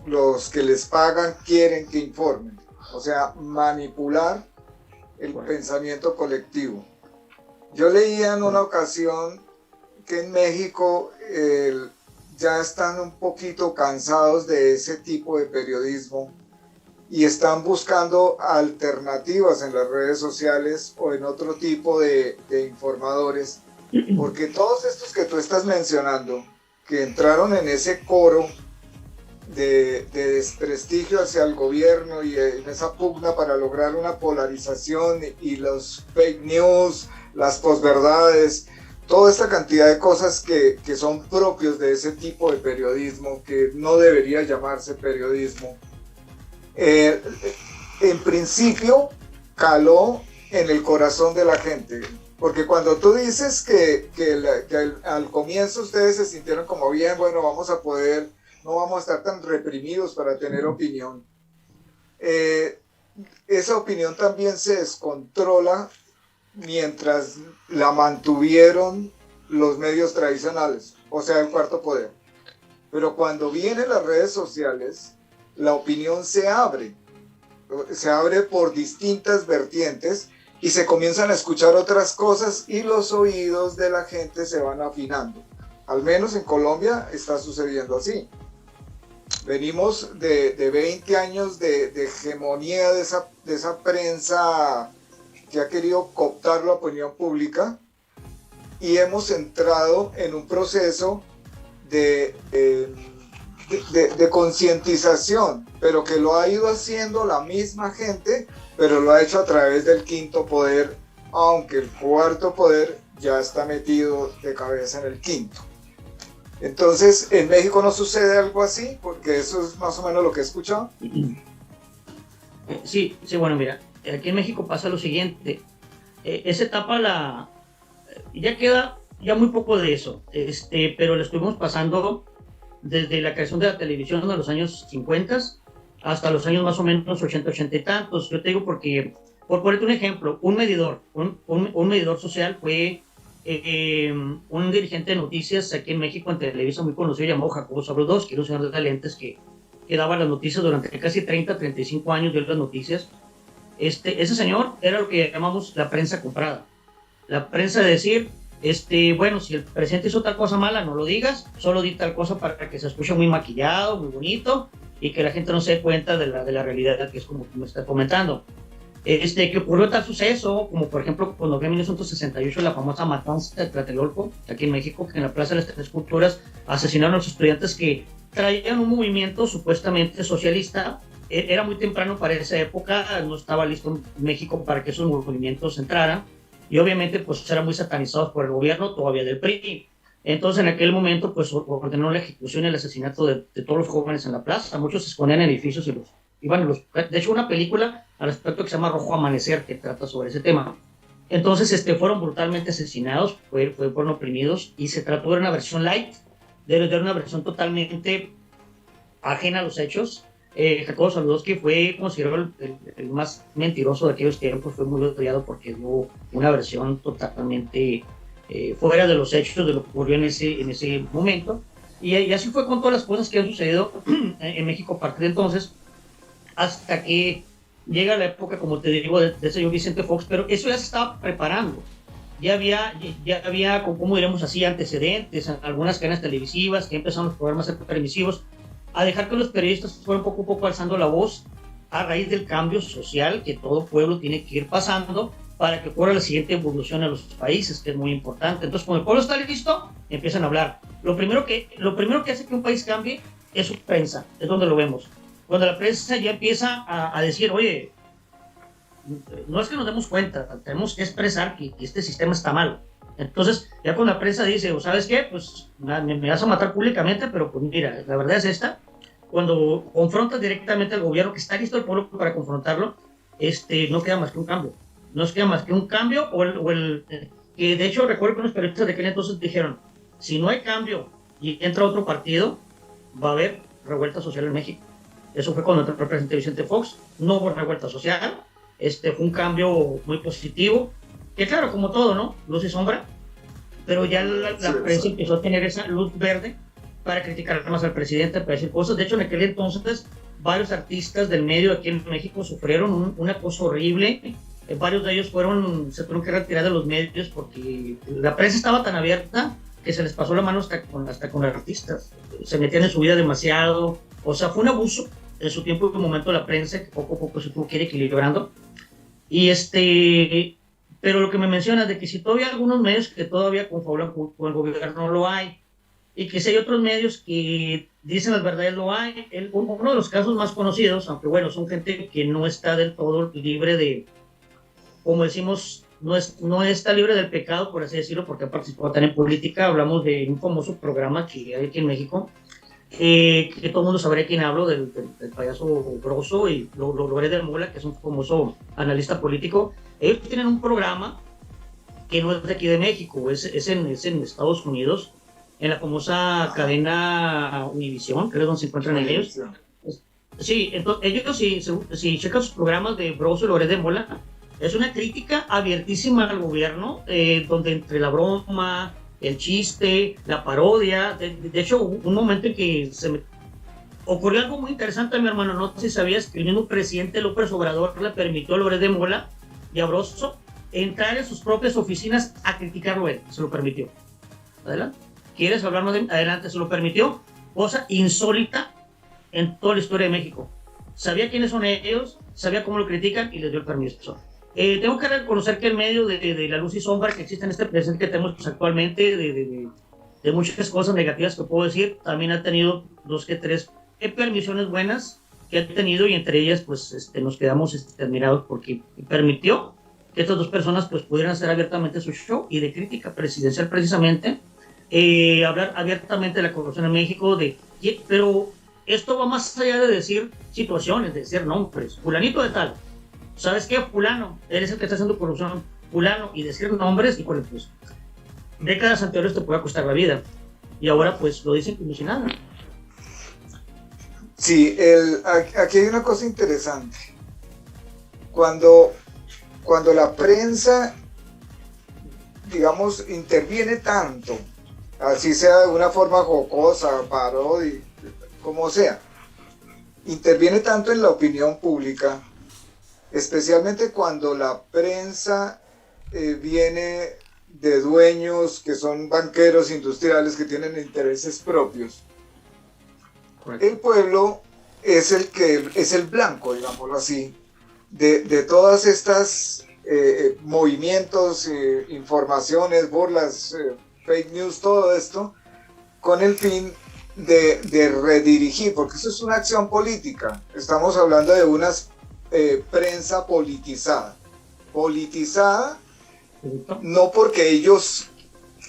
los que les pagan quieren que informen. O sea, manipular el pensamiento colectivo. Yo leía en una ocasión que en México ya están un poquito cansados de ese tipo de periodismo y están buscando alternativas en las redes sociales o en otro tipo de informadores, porque todos estos que tú estás mencionando, que entraron en ese coro de desprestigio hacia el gobierno y en esa pugna para lograr una polarización y los fake news, las posverdades, toda esta cantidad de cosas que son propios de ese tipo de periodismo, que no debería llamarse periodismo, en principio caló en el corazón de la gente. Porque cuando tú dices que al comienzo ustedes se sintieron como bien, bueno, vamos a poder, no vamos a estar tan reprimidos para tener opinión. Esa opinión también se descontrola mientras la mantuvieron los medios tradicionales, o sea, el cuarto poder. Pero cuando vienen las redes sociales, la opinión se abre por distintas vertientes y se comienzan a escuchar otras cosas y los oídos de la gente se van afinando. Al menos en Colombia está sucediendo así. Venimos de 20 años de hegemonía de esa prensa que ha querido cooptar la opinión pública y hemos entrado en un proceso de concientización, pero que lo ha ido haciendo la misma gente, pero lo ha hecho a través del quinto poder, aunque el cuarto poder ya está metido de cabeza en el quinto. Entonces, ¿en México no sucede algo así? Porque eso es más o menos lo que he escuchado. Sí, bueno, mira, aquí en México pasa lo siguiente. Esa etapa ya queda ya muy poco de eso, pero lo estuvimos pasando desde la creación de la televisión de los años 50 hasta los años más o menos 80, 80 y tantos. Yo te digo porque, por ponerte un ejemplo, un medidor social fue un dirigente de noticias aquí en México en Televisa muy conocido llamado Jacobo Zabludovsky, que era un señor de lentes que daba las noticias durante casi 30, 35 años, dio las noticias. Ese señor era lo que llamamos la prensa comprada. La prensa de decir, bueno, si el presidente hizo tal cosa mala, no lo digas, solo di tal cosa para que se escuche muy maquillado, muy bonito, y que la gente no se dé cuenta de la realidad, que es como tú me estás comentando. Que ocurrió tal suceso, como por ejemplo cuando en 1968 la famosa matanza de Tlatelolco, aquí en México, que en la Plaza de las Tres Culturas asesinaron a los estudiantes que traían un movimiento supuestamente socialista. Era muy temprano para esa época, no estaba listo México para que esos movimientos entraran, y obviamente pues eran muy satanizados por el gobierno todavía del PRI. Entonces en aquel momento pues ordenó la ejecución y el asesinato de todos los jóvenes en la plaza. Muchos se escondían en edificios y de hecho una película al respecto que se llama Rojo Amanecer, que trata sobre ese tema. Entonces fueron brutalmente asesinados, fueron oprimidos, y se trató de una versión light, de una versión totalmente ajena a los hechos. Jacobo Zabludovsky fue considerado el más mentiroso de aquellos tiempos, fue muy odiado porque dio una versión totalmente fuera de los hechos de lo que ocurrió en ese momento. Y así fue con todas las cosas que han sucedido en México a partir de entonces, hasta que llega la época, como te digo, de señor Vicente Fox, pero eso ya se estaba preparando. Ya había, como diremos así, antecedentes en algunas cadenas televisivas que empezaron los programas a ser televisivos, a dejar que los periodistas fueran poco a poco alzando la voz a raíz del cambio social que todo pueblo tiene que ir pasando para que ocurra la siguiente evolución en los países, que es muy importante. Entonces, cuando el pueblo está listo, empiezan a hablar. Lo primero que hace que un país cambie es su prensa, es donde lo vemos. Cuando la prensa ya empieza a decir, oye, no es que nos demos cuenta, tenemos que expresar que este sistema está mal. Entonces, ya cuando la prensa dice, ¿sabes qué? Pues me vas a matar públicamente, pero pues mira, la verdad es esta. Cuando confrontas directamente al gobierno, que está listo el pueblo para confrontarlo, no queda más que un cambio. No queda más que un cambio, que de hecho recuerdo que los periodistas de aquel entonces dijeron, si no hay cambio y entra otro partido, va a haber revuelta social en México. Eso fue cuando entró el presidente Vicente Fox. No hubo revuelta social, fue un cambio muy positivo, que claro, como todo, ¿no? Luz y sombra, pero ya la prensa empezó a tener esa luz verde para criticar más al presidente, para decir cosas. De hecho, en aquel entonces, varios artistas del medio aquí en México sufrieron un acoso horrible. Varios de ellos se tuvieron que retirar de los medios porque la prensa estaba tan abierta que se les pasó la mano hasta con artistas. Se metían en su vida demasiado. O sea, fue un abuso en su tiempo y momento de la prensa que poco a poco se tuvo que ir equilibrando. Pero lo que me mencionas de que si todavía hay algunos medios que todavía confabulan con el gobierno, lo hay, y que si hay otros medios que dicen las verdades, lo hay. Uno de los casos más conocidos, aunque bueno, son gente que no está del todo libre de, como decimos, no está libre del pecado, por así decirlo, porque ha participado también en política. Hablamos de un famoso programa que hay aquí en México, que todo el mundo sabrá quién hablo, del payaso Grosso y Loret de Mola, que es un famoso analista político. Ellos tienen un programa que no es de aquí de México, es en Estados Unidos, en la famosa cadena Univision, que es donde se encuentran ellos. Sí, entonces ellos si checan sus programas de Broso y Loret de Mola, es una crítica abiertísima al gobierno, donde entre la broma, el chiste, la parodia, de hecho hubo un momento en que ocurrió algo muy interesante, mi hermano, no sé si sabías que el mismo presidente López Obrador le permitió a Loret de Mola y a Broso entrar en sus propias oficinas a criticarlo él, se lo permitió. Adelante. ¿Quieres hablar más adelante? Se lo permitió, cosa insólita en toda la historia de México. Sabía quiénes son ellos, sabía cómo lo critican y les dio el permiso. Tengo que reconocer que en medio de la luz y sombra que existe en este presente que tenemos actualmente, de muchas cosas negativas que puedo decir, también ha tenido 2 que 3 permisiones buenas que ha tenido, y entre ellas pues nos quedamos admirados porque permitió que estas 2 personas pues pudieran hacer abiertamente su show y de crítica presidencial precisamente, hablar abiertamente de la corrupción en México, pero esto va más allá de decir situaciones, de decir nombres, fulanito de tal, ¿sabes qué? Fulano, eres el que está haciendo corrupción, fulano, y decir nombres, y pues décadas anteriores te puede costar la vida, y ahora pues lo dicen como si nada. Sí, aquí hay una cosa interesante. Cuando la prensa, digamos, interviene tanto, así sea de una forma jocosa, parodia, como sea, interviene tanto en la opinión pública, especialmente cuando la prensa viene de dueños que son banqueros industriales que tienen intereses propios. Correcto. El pueblo es el blanco, digámoslo así, de todas estas movimientos, informaciones, burlas, fake news, todo esto, con el fin de redirigir, porque eso es una acción política. Estamos hablando de una prensa politizada. Politizada no porque ellos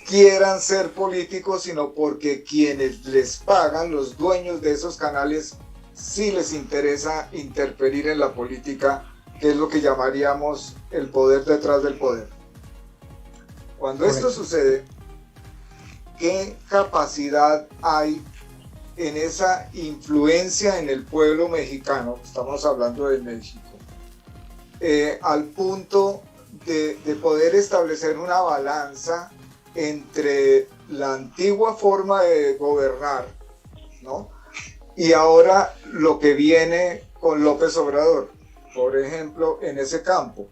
quieran ser políticos, sino porque quienes les pagan, los dueños de esos canales, sí les interesa interferir en la política, que es lo que llamaríamos el poder detrás del poder. Cuando esto sucede, ¿qué capacidad hay en esa influencia en el pueblo mexicano? Estamos hablando de México, al punto de poder establecer una balanza entre la antigua forma de gobernar, ¿no?, y ahora lo que viene con López Obrador, por ejemplo, en ese campo,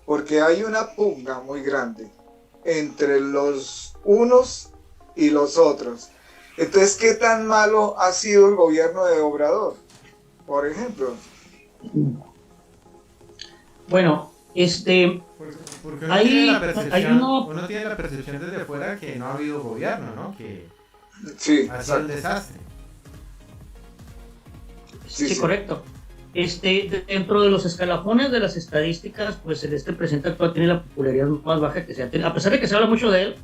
porque hay una pugna muy grande entre los unos y los otros. Entonces, ¿qué tan malo ha sido el gobierno de Obrador, por ejemplo? Bueno, porque uno tiene la percepción desde fuera que no ha habido gobierno, ¿no? Que sí, ha sido un desastre. Sí, correcto. Dentro de los escalafones de las estadísticas, pues el presidente actual tiene la popularidad más baja que se ha tenido. A pesar de que se habla mucho de él,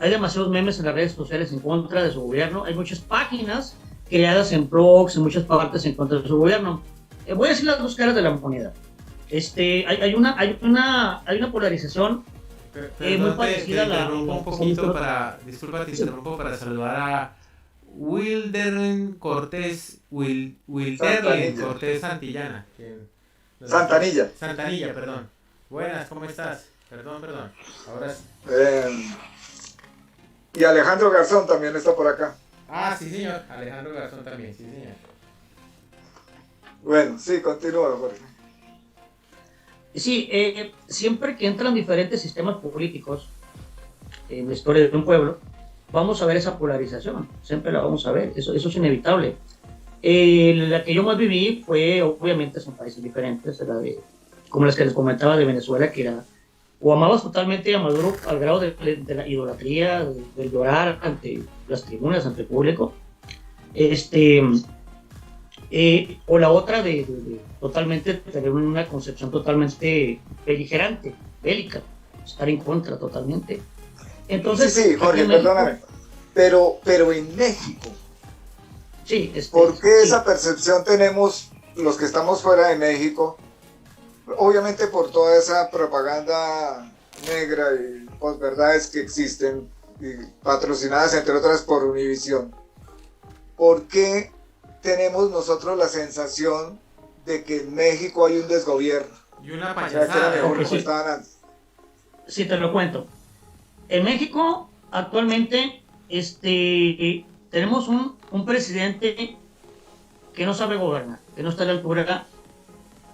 hay demasiados memes en las redes sociales en contra de su gobierno. Hay muchas páginas creadas en blogs, en muchas partes en contra de su gobierno. Voy a decir las 2 caras de la moneda. Hay una polarización muy parecida a la... Disculpa, te interrumpo para saludar a Wilderlin Cortés Santillana. Santanilla, perdón. Buenas, ¿cómo estás? Perdón. Ahora sí. Y Alejandro Garzón también está por acá. Ah, sí, señor. Alejandro Garzón también, sí, señor. Bueno, sí, continúa, Jorge. Sí, siempre que entran diferentes sistemas políticos en la historia de un pueblo, vamos a ver esa polarización, siempre la vamos a ver, eso es inevitable. La que yo más viví fue, obviamente son países diferentes, como las que les comentaba de Venezuela, que era, o amabas totalmente a Maduro al grado de la idolatría, del llorar ante las tribunas, ante el público, o la otra de totalmente tener una concepción totalmente beligerante, bélica, estar en contra totalmente. Entonces, sí, Jorge, perdóname, pero en México, sí, ¿por qué esa percepción tenemos los que estamos fuera de México? Obviamente por toda esa propaganda negra y posverdades que existen, y patrocinadas entre otras por Univisión. ¿Por qué tenemos nosotros la sensación de que en México hay un desgobierno? Y una O sea, que era mejor Ok, como sí. estaban antes. Sí, te lo cuento. En México, actualmente, tenemos un presidente que no sabe gobernar, que no está a la altura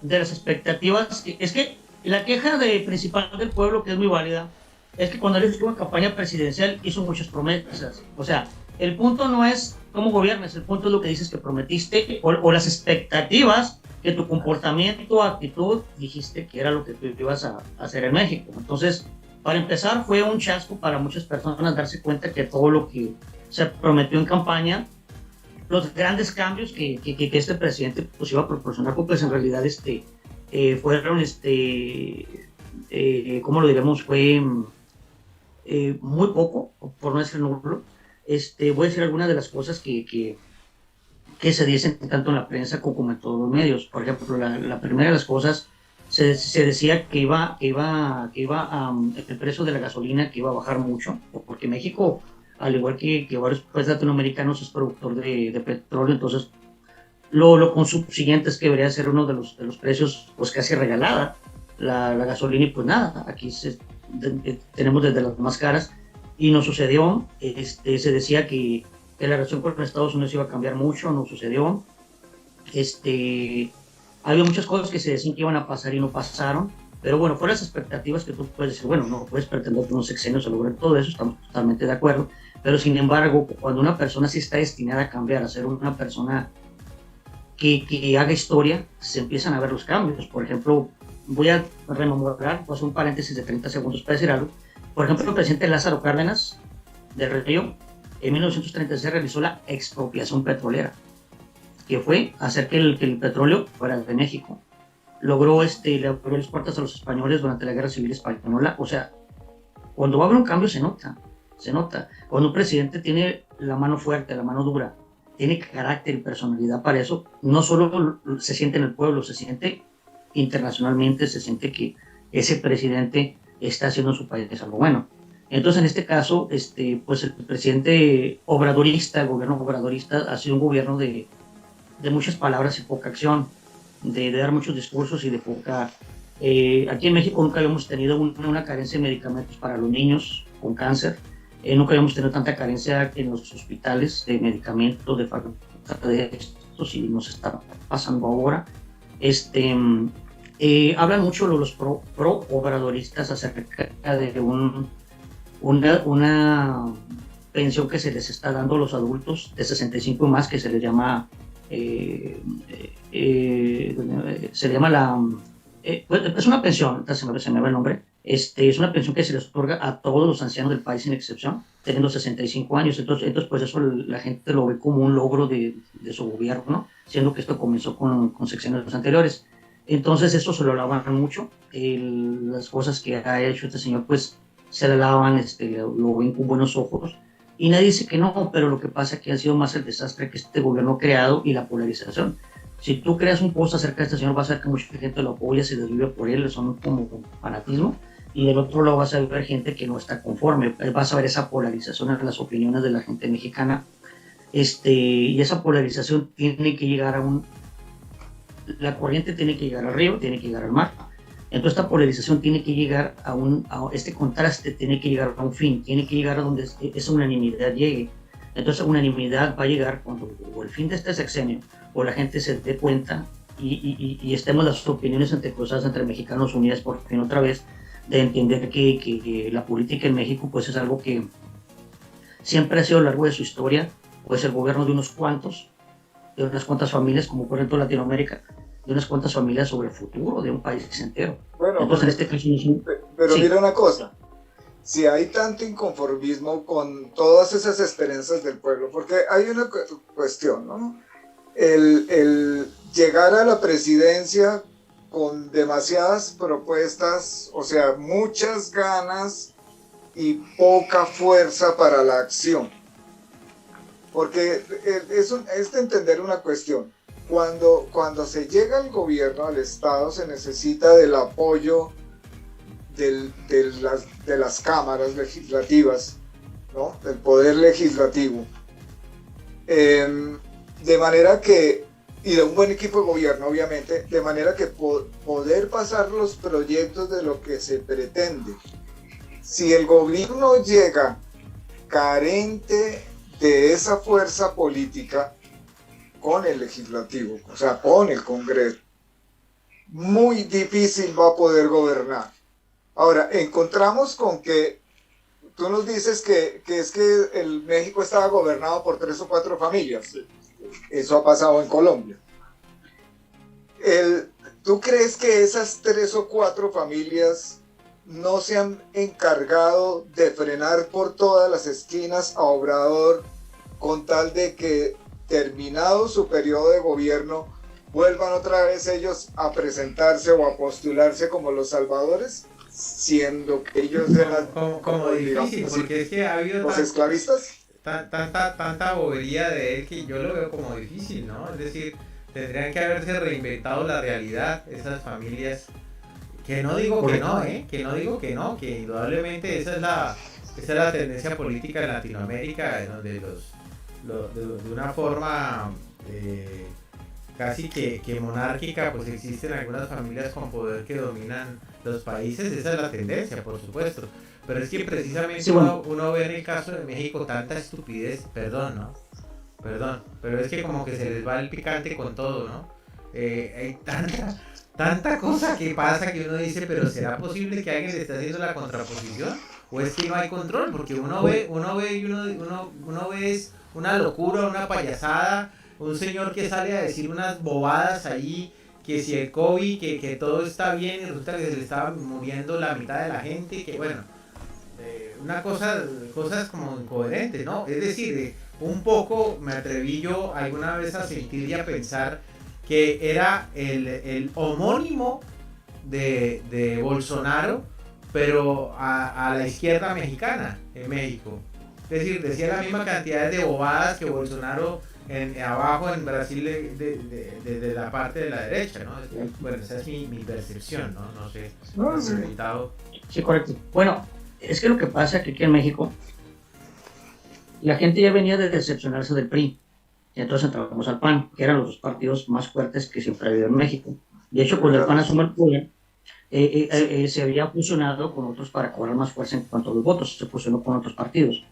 de las expectativas. Es que la queja principal del pueblo, que es muy válida, es que cuando él estuvo en campaña presidencial hizo muchas promesas. O sea, el punto no es cómo gobiernas, el punto es lo que dices que prometiste o las expectativas que tu comportamiento, actitud, dijiste que era lo que tú ibas a hacer en México. Entonces, para empezar, fue un chasco para muchas personas darse cuenta que todo lo que se prometió en campaña, los grandes cambios que este presidente pues iba a proporcionar, pues en realidad fueron, ¿cómo lo diremos? Fue muy poco, por no decir nulo. Voy a decir algunas de las cosas que se dicen tanto en la prensa como en todos los medios. Por ejemplo, la primera de las cosas, se decía el precio de la gasolina que iba a bajar mucho, porque México, al igual que varios países latinoamericanos, es productor de petróleo. Entonces lo consiguiente es que debería ser uno de los precios pues casi regalada la gasolina, y pues nada, aquí tenemos desde las más caras, y nos sucedió. Se decía que la relación con Estados Unidos iba a cambiar mucho, no sucedió. Había muchas cosas que se decían que iban a pasar y no pasaron, pero bueno, fueron las expectativas que tú puedes decir. Bueno, no puedes pretender que unos sexenios se logren todo eso, estamos totalmente de acuerdo, pero sin embargo, cuando una persona sí está destinada a cambiar, a ser una persona que haga historia, se empiezan a ver los cambios. Por ejemplo, voy a rememorar, pues un paréntesis de 30 segundos para decir algo. Por ejemplo, el presidente Lázaro Cárdenas del Río, en 1936 realizó la expropiación petrolera, que fue hacer que el petróleo fuera de México. Logró, le abrió las puertas a los españoles durante la Guerra Civil Española. O sea, cuando va a haber un cambio se nota, se nota. Cuando un presidente tiene la mano fuerte, la mano dura, tiene carácter y personalidad para eso, no solo se siente en el pueblo, se siente internacionalmente, se siente que ese presidente está haciendo en su país algo bueno. Entonces, en este caso, pues el presidente obradorista, el gobierno obradorista, ha sido un gobierno de muchas palabras y poca acción, de dar muchos discursos y de poca... aquí en México nunca habíamos tenido una carencia de medicamentos para los niños con cáncer. Nunca habíamos tenido tanta carencia en los hospitales de medicamentos, de falta de estos, y nos está pasando ahora. Hablan mucho los pro-obradoristas acerca de una pensión que se les está dando a los adultos de 65 y más, que se les llama es una pensión, se me va el nombre. Es una pensión que se les otorga a todos los ancianos del país sin excepción, teniendo 65 años. Entonces pues eso la gente lo ve como un logro de su gobierno, siendo que esto comenzó con sexenios anteriores. Entonces eso se lo alaban mucho. Las cosas que ha hecho este señor pues se le alaban, lo ven con buenos ojos. Y nadie dice que no, pero lo que pasa es que ha sido más el desastre que este gobierno ha creado y la polarización. Si tú creas un post acerca de este señor, vas a ver que mucha gente lo apoya, se desvive por él, son como fanatismo. Y del otro lado vas a ver gente que no está conforme. Vas a ver esa polarización en las opiniones de la gente mexicana. Y esa polarización tiene que llegar la corriente tiene que llegar al río, tiene que llegar al mar. Entonces esta polarización tiene que llegar a este contraste, tiene que llegar a un fin, tiene que llegar a donde esa unanimidad llegue. Entonces esa unanimidad va a llegar cuando o el fin de este sexenio o la gente se dé cuenta y estemos las opiniones entrecruzadas entre mexicanos unidas por fin otra vez, de entender que la política en México pues es algo que siempre ha sido a lo largo de su historia, pues el gobierno de unos cuantos, de unas cuantas familias, como por ejemplo Latinoamérica, de unas cuantas familias sobre el futuro de un país entero. Bueno, entonces en este caso pero sí. Mira una cosa, si hay tanto inconformismo con todas esas esperanzas del pueblo, porque hay una cuestión, ¿no? El llegar a la presidencia con demasiadas propuestas, o sea, muchas ganas y poca fuerza para la acción. Porque es de entender una cuestión. Cuando se llega al gobierno, al Estado, se necesita del apoyo de las cámaras legislativas, ¿no? Del poder legislativo. De manera que, y de un buen equipo de gobierno, obviamente, de manera que poder pasar los proyectos de lo que se pretende. Si el gobierno llega carente de esa fuerza política con el legislativo, o sea, con el Congreso, muy difícil va a poder gobernar. Ahora, encontramos con que tú nos dices que es que el México estaba gobernado por 3 o 4 familias. Eso ha pasado en Colombia. ¿Tú crees que esas 3 o 4 familias no se han encargado de frenar por todas las esquinas a Obrador con tal de que, terminado su periodo de gobierno, vuelvan otra vez ellos a presentarse o a postularse como los salvadores, siendo que ellos eran como difícil, porque es que ha habido los esclavistas? tanta bobería de él que yo lo veo como difícil, ¿no? Es decir, tendrían que haberse reinventado la realidad, esas familias, que no digo que no, que no digo que no, que indudablemente esa es la tendencia política en Latinoamérica, donde de una forma casi que monárquica, pues existen algunas familias con poder que dominan los países. Esa es la tendencia, por supuesto, pero es que precisamente sí, bueno, uno ve en el caso de México tanta estupidez, perdón, pero es que como que se les va el picante con todo, ¿no? Hay tanta cosa que pasa que uno dice, pero ¿será posible que alguien le esté haciendo la contraposición? ¿O es que no hay control? Porque uno ve es una locura, una payasada, un señor que sale a decir unas bobadas ahí, que si el COVID, que todo está bien, y resulta que se le estaba muriendo la mitad de la gente, que bueno, cosas como incoherentes, ¿no? Es decir, un poco me atreví yo alguna vez a sentir y a pensar que era el homónimo de Bolsonaro, pero a la izquierda mexicana en México. Es decir, decía la misma cantidad de bobadas que Bolsonaro abajo en Brasil de la parte de la derecha, ¿no? Bueno, esa es mi percepción, ¿no? No sé. No, sí. Sí, correcto. Bueno, es que lo que pasa es que aquí en México la gente ya venía de decepcionarse del PRI. Y entonces entramos al PAN, que eran los 2 partidos más fuertes que siempre ha habido en México. De hecho, cuando el PAN asume el poder, se había fusionado con otros para cobrar más fuerza en cuanto a los votos, se fusionó con otros partidos.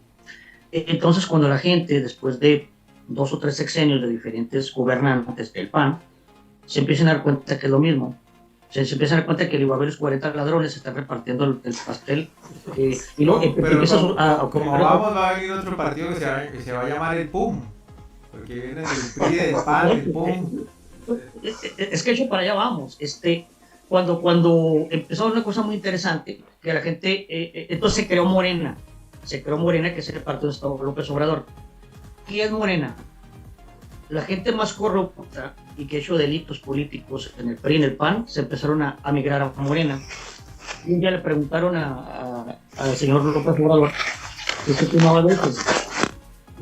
Entonces, cuando la gente, después de 2 o 3 sexenios de diferentes gobernantes del PAN, se empiezan a dar cuenta que es lo mismo. Se empiezan a dar cuenta que el igual los 40 ladrones están repartiendo el pastel. Y luego empieza como vamos, va a venir otro partido que se va a llamar el PUM. Porque viene del PRI, del PAN, del PUM. Es que hecho para allá vamos. Cuando empezó una cosa muy interesante, que la gente, entonces se creó Morena, que es el partido de López Obrador. ¿Qué es Morena? La gente más corrupta y que ha hecho delitos políticos en el PRI y en el PAN se empezaron a migrar a Morena. Y un día le preguntaron al señor López Obrador qué opinaba de eso.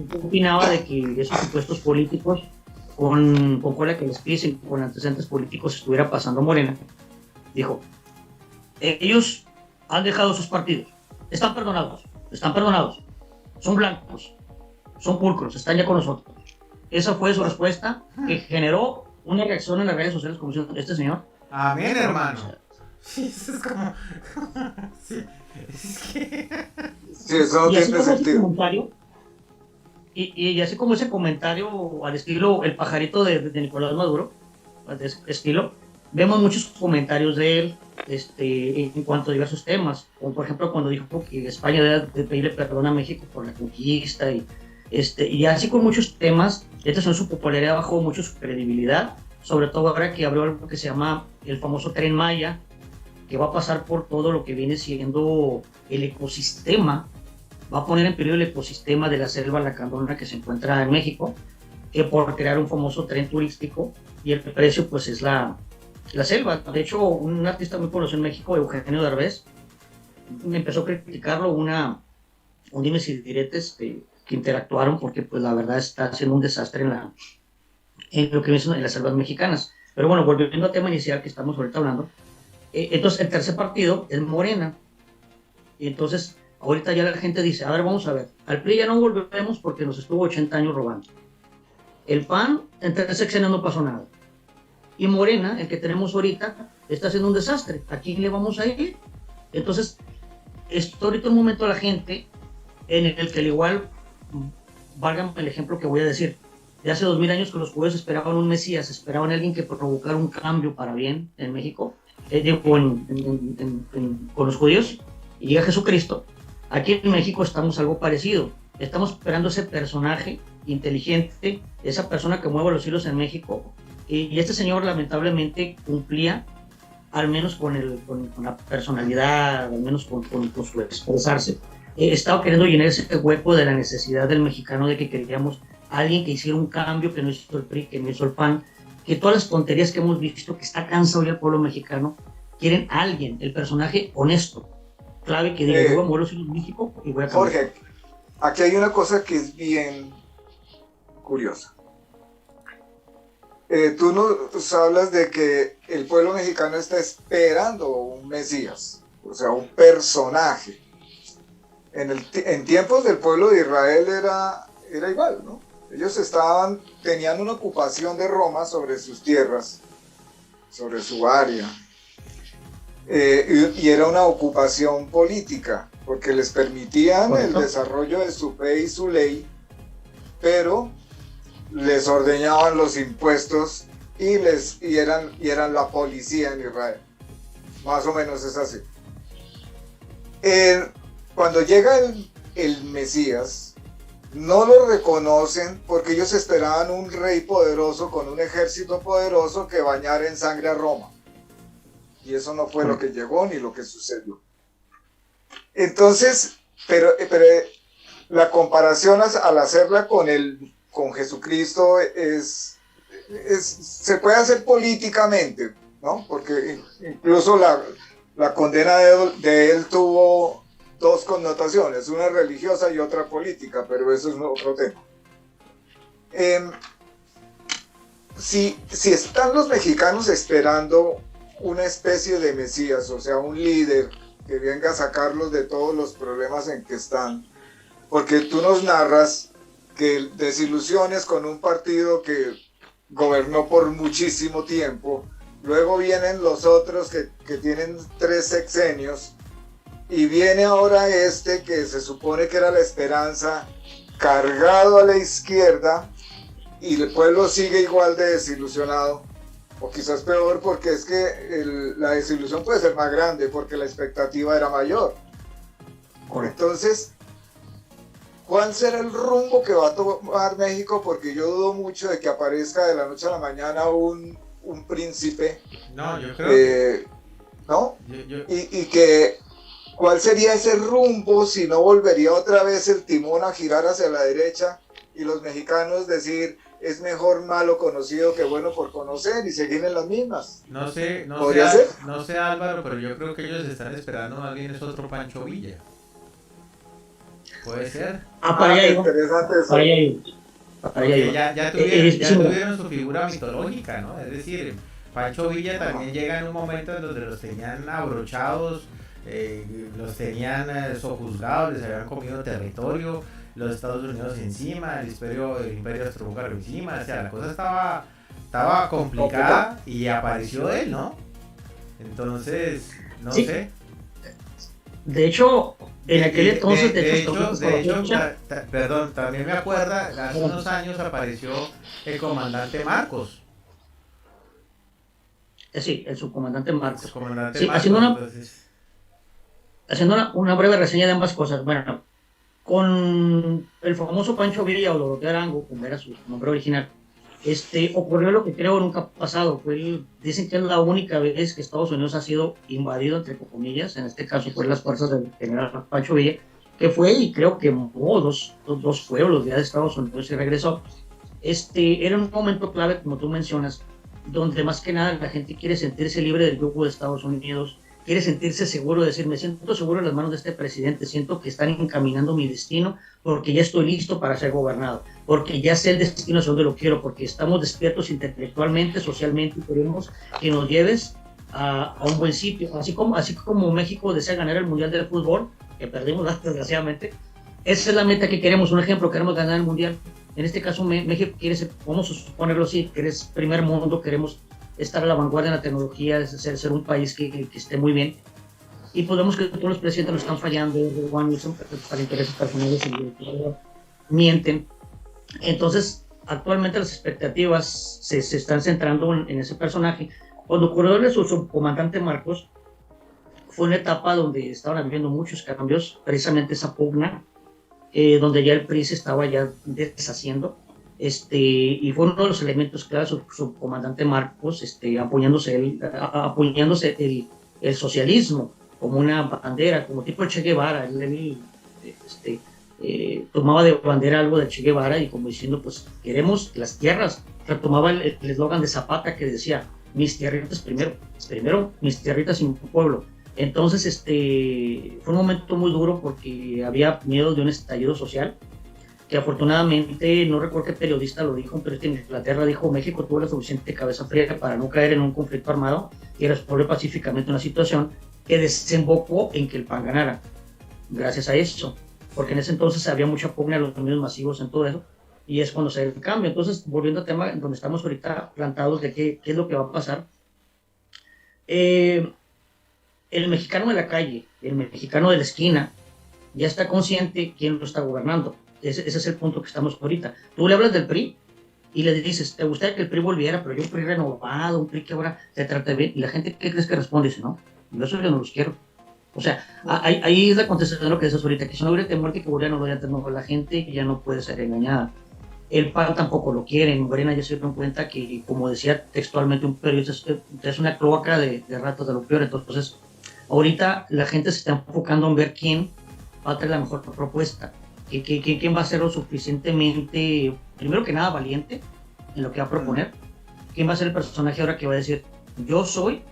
¿Qué opinaba de que esos supuestos políticos con cola que les pisen, con antecedentes políticos, estuviera pasando Morena? Dijo, ellos han dejado sus partidos, están perdonados, son blancos, son pulcros, están ya con nosotros. Esa fue su respuesta, que generó una reacción en las redes sociales como diciendo, este señor. Amén, hermano. Sí, eso es como... sí, es que... Sí, eso no tiene sentido. Y así como ese comentario al estilo el pajarito de Nicolás Maduro, de ese estilo, vemos muchos comentarios de él en cuanto a diversos temas, como por ejemplo cuando dijo que España debe pedirle perdón a México por la conquista, y así con muchos temas. Son su popularidad bajó mucho su credibilidad, sobre todo ahora que abrió algo que se llama el famoso Tren Maya, que va a pasar por todo lo que viene siendo el ecosistema, va a poner en peligro el ecosistema de la selva lacandona que se encuentra en México, por crear un famoso tren turístico, y el precio pues es la selva. De hecho, un artista muy conocido en México, Eugenio Derbez, empezó a criticarlo, un dimes y diretes que interactuaron, porque pues la verdad está haciendo un desastre en lo que viene en las selvas mexicanas. Pero bueno, volviendo al tema inicial que estamos ahorita hablando, Entonces, el tercer partido es Morena. Y entonces, ahorita ya la gente dice, a ver, vamos a ver, al PRI ya no volvemos porque nos estuvo 80 años robando. El PAN, en 3 sexenios no pasó nada. Y Morena, el que tenemos ahorita, está haciendo un desastre. ¿A quién le vamos a ir? Entonces, esto ahorita un momento a la gente en el que al igual, válgame el ejemplo que voy a decir, de hace 2000 años que los judíos esperaban un Mesías, esperaban a alguien que provocara un cambio para bien en México, con los judíos, y llega Jesucristo. Aquí en México estamos algo parecido. Estamos esperando ese personaje inteligente, esa persona que mueve los hilos en México, y este señor lamentablemente cumplía al menos con la personalidad, al menos con su expresarse. Estaba queriendo llenar ese hueco de la necesidad del mexicano, de que queríamos alguien que hiciera un cambio, que no hizo el PRI, que no hizo el PAN, que todas las tonterías que hemos visto, que está cansado ya el pueblo mexicano, quieren a alguien, el personaje honesto, clave, que diga, yo voy a mover los hilos en México y voy a cambiar. Jorge, aquí hay una cosa que es bien curiosa. Tú nos hablas de que el pueblo mexicano está esperando un Mesías, o sea, un personaje. En tiempos del pueblo de Israel era igual, ¿no? Ellos tenían una ocupación de Roma sobre sus tierras, sobre su área, y era una ocupación política, porque les permitían el desarrollo de su fe y su ley, pero les ordeñaban los impuestos y eran la policía en Israel. Más o menos es así. Cuando llega el Mesías, no lo reconocen porque ellos esperaban un rey poderoso con un ejército poderoso que bañara en sangre a Roma. Y eso no fue lo que llegó ni lo que sucedió. Entonces, pero la comparación al hacerla con Jesucristo se puede hacer políticamente, ¿no? Porque incluso la condena de él tuvo dos connotaciones, una religiosa y otra política, pero eso es otro tema. Si están los mexicanos esperando una especie de Mesías, o sea, un líder que venga a sacarlos de todos los problemas en que están, porque tú nos narras que desilusiones con un partido que gobernó por muchísimo tiempo, luego vienen los otros que tienen 3 sexenios, y viene ahora que se supone que era la esperanza, cargado a la izquierda, y el pueblo sigue igual de desilusionado, o quizás peor, porque es que la desilusión puede ser más grande, porque la expectativa era mayor. Entonces, ¿cuál será el rumbo que va a tomar México? Porque yo dudo mucho de que aparezca de la noche a la mañana un príncipe. No, yo creo que... ¿no? Y que, ¿cuál sería ese rumbo si no volvería otra vez el timón a girar hacia la derecha y los mexicanos decir, es mejor malo conocido que bueno por conocer, y seguir en las mismas? No sé, Álvaro, pero yo creo que ellos están esperando más bien es otro Pancho Villa. ¿Puede ser? Para allá iba. Interesante eso. Para allá iba. Ya tuvieron su figura mitológica, ¿no? Es decir, Pancho Villa también llega en un momento en donde los tenían abrochados, los tenían sojuzgados, les habían comido territorio, los Estados Unidos encima, el imperio austrohúngaro encima, o sea, la cosa estaba complicada y apareció él, ¿no? Entonces, no sé. De hecho, en aquel entonces... Perdón, también me acuerda, hace unos años apareció el comandante Marcos. Sí, el subcomandante Marcos. Haciendo una breve reseña de ambas cosas. Bueno, con el famoso Pancho Villa o Doroteo Arango, como era su nombre original, ocurrió lo que creo nunca ha pasado. Dicen que es la única vez que Estados Unidos ha sido invadido, entre comillas, en este caso fue las fuerzas del general Pancho Villa, que fue y creo que quemó dos pueblos ya de Estados Unidos y regresó. Era un momento clave, como tú mencionas, donde más que nada la gente quiere sentirse libre del yugo de Estados Unidos, quiere sentirse seguro, decir, me siento seguro en las manos de este presidente, siento que están encaminando mi destino porque ya estoy listo para ser gobernado, porque ya sé el destino hacia donde lo quiero, porque estamos despiertos intelectualmente, socialmente, y queremos que nos lleves a un buen sitio, así como México desea ganar el Mundial del Fútbol, que perdimos desgraciadamente. Esa es la meta que queremos, un ejemplo, queremos ganar el Mundial. En este caso México quiere ser, vamos a suponerlo así, que es primer mundo, queremos estar a la vanguardia en la tecnología, ser un país que esté muy bien. Y podemos que todos los presidentes nos están fallando, para intereses personales y mienten. Entonces, actualmente las expectativas se están centrando en ese personaje. Cuando ocurrió el subcomandante Marcos, fue una etapa donde estaban habiendo muchos cambios, precisamente esa pugna, donde ya el PRI se estaba ya deshaciendo, y fue uno de los elementos clave, su comandante Marcos, apoyándose el socialismo como una bandera, como tipo de Che Guevara. Él tomaba de bandera algo de Che Guevara y como diciendo, pues queremos las tierras. Retomaba el eslogan de Zapata que decía, mis tierritas primero mis tierritas y mi pueblo. Entonces, fue un momento muy duro porque había miedo de un estallido social, que afortunadamente, no recuerdo qué periodista lo dijo, pero en Inglaterra dijo, México tuvo la suficiente cabeza fría para no caer en un conflicto armado y resolver pacíficamente una situación que desembocó en que el PAN ganara, gracias a eso, porque en ese entonces había mucha pugna de los medios masivos en todo eso, y es cuando se da el cambio. Entonces, volviendo al tema donde estamos ahorita plantados de qué es lo que va a pasar, el mexicano de la calle, el mexicano de la esquina, ya está consciente quién lo está gobernando. Ese es el punto que estamos ahorita. Tú le hablas del PRI y le dices, ¿te gustaría que el PRI volviera? Pero yo un PRI renovado, un PRI que ahora se trata bien. Y la gente, ¿qué crees que responde? Dice, no, yo no los quiero. O sea, ahí es la contestación de lo que dices ahorita, que si no hubiera temor que volviera, no lo hubiera temor. La gente ya no puede ser engañada. El PAN tampoco lo quiere. En Morena ya se dieron cuenta que, como decía textualmente un periodista, es una cloaca de ratas de lo peor. Entonces, ahorita la gente se está enfocando en ver quién va a traer la mejor propuesta, quién va a ser lo suficientemente, primero que nada, valiente en lo que va a proponer, quién va a ser el personaje ahora que va a decir, yo soy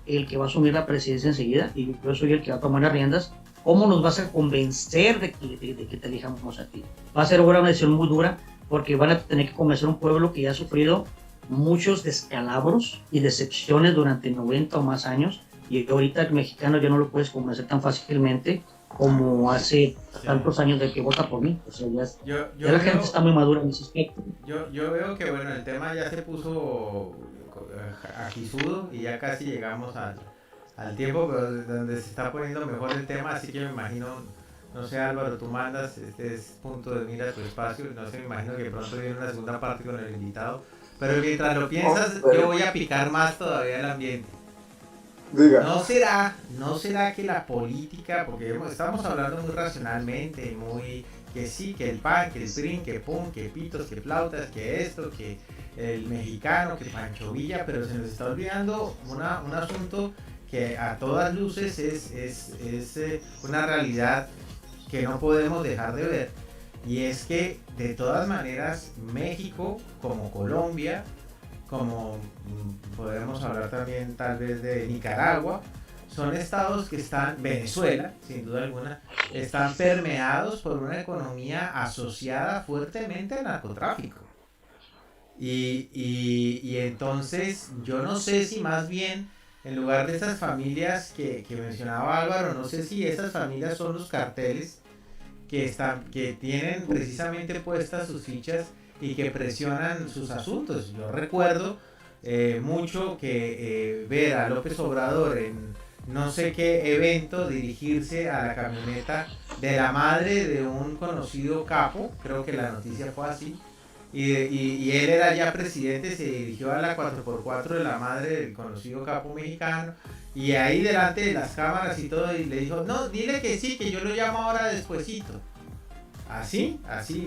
el que va a asumir la presidencia enseguida y yo soy el que va a tomar las riendas. ¿Cómo nos vas a convencer de que te elijamos a ti? Va a ser ahora una decisión muy dura porque van a tener que convencer a un pueblo que ya ha sufrido muchos descalabros y decepciones durante 90 o más años, y ahorita el mexicano ya no lo puedes convencer tan fácilmente como hace tantos años de que vota por mí. O sea, ya la gente está muy madura en ese aspecto. Yo veo que, bueno, el tema ya se puso agisudo y ya casi llegamos al tiempo, pero donde se está poniendo mejor el tema, así que me imagino, no sé, Álvaro, tú mandas, este es punto de mira tu espacio, no sé, me imagino que pronto viene una segunda parte con el invitado, pero mientras lo piensas, yo voy a picar más todavía el ambiente. Diga. ¿No será que la política, porque estamos hablando muy racionalmente, muy que sí, que el PAN, que el PRI, que PUM, que pitos, que flautas, que esto, que el mexicano, que Pancho Villa, pero se nos está olvidando un asunto que a todas luces es una realidad que no podemos dejar de ver, y es que de todas maneras México, como Colombia, como podemos hablar también tal vez de Nicaragua, son estados que están, Venezuela, sin duda alguna, están permeados por una economía asociada fuertemente al narcotráfico. Y entonces yo no sé si más bien, en lugar de esas familias que mencionaba Álvaro, no sé si esas familias son los carteles que tienen precisamente puestas sus fichas y que presionan sus asuntos. Yo recuerdo mucho que ver a López Obrador en no sé qué evento dirigirse a la camioneta de la madre de un conocido capo, creo que la noticia fue así, y él era ya presidente, se dirigió a la 4x4 de la madre del conocido capo mexicano, y ahí delante de las cámaras y todo, y le dijo, no, dile que sí, que yo lo llamo ahora despuesito. Así,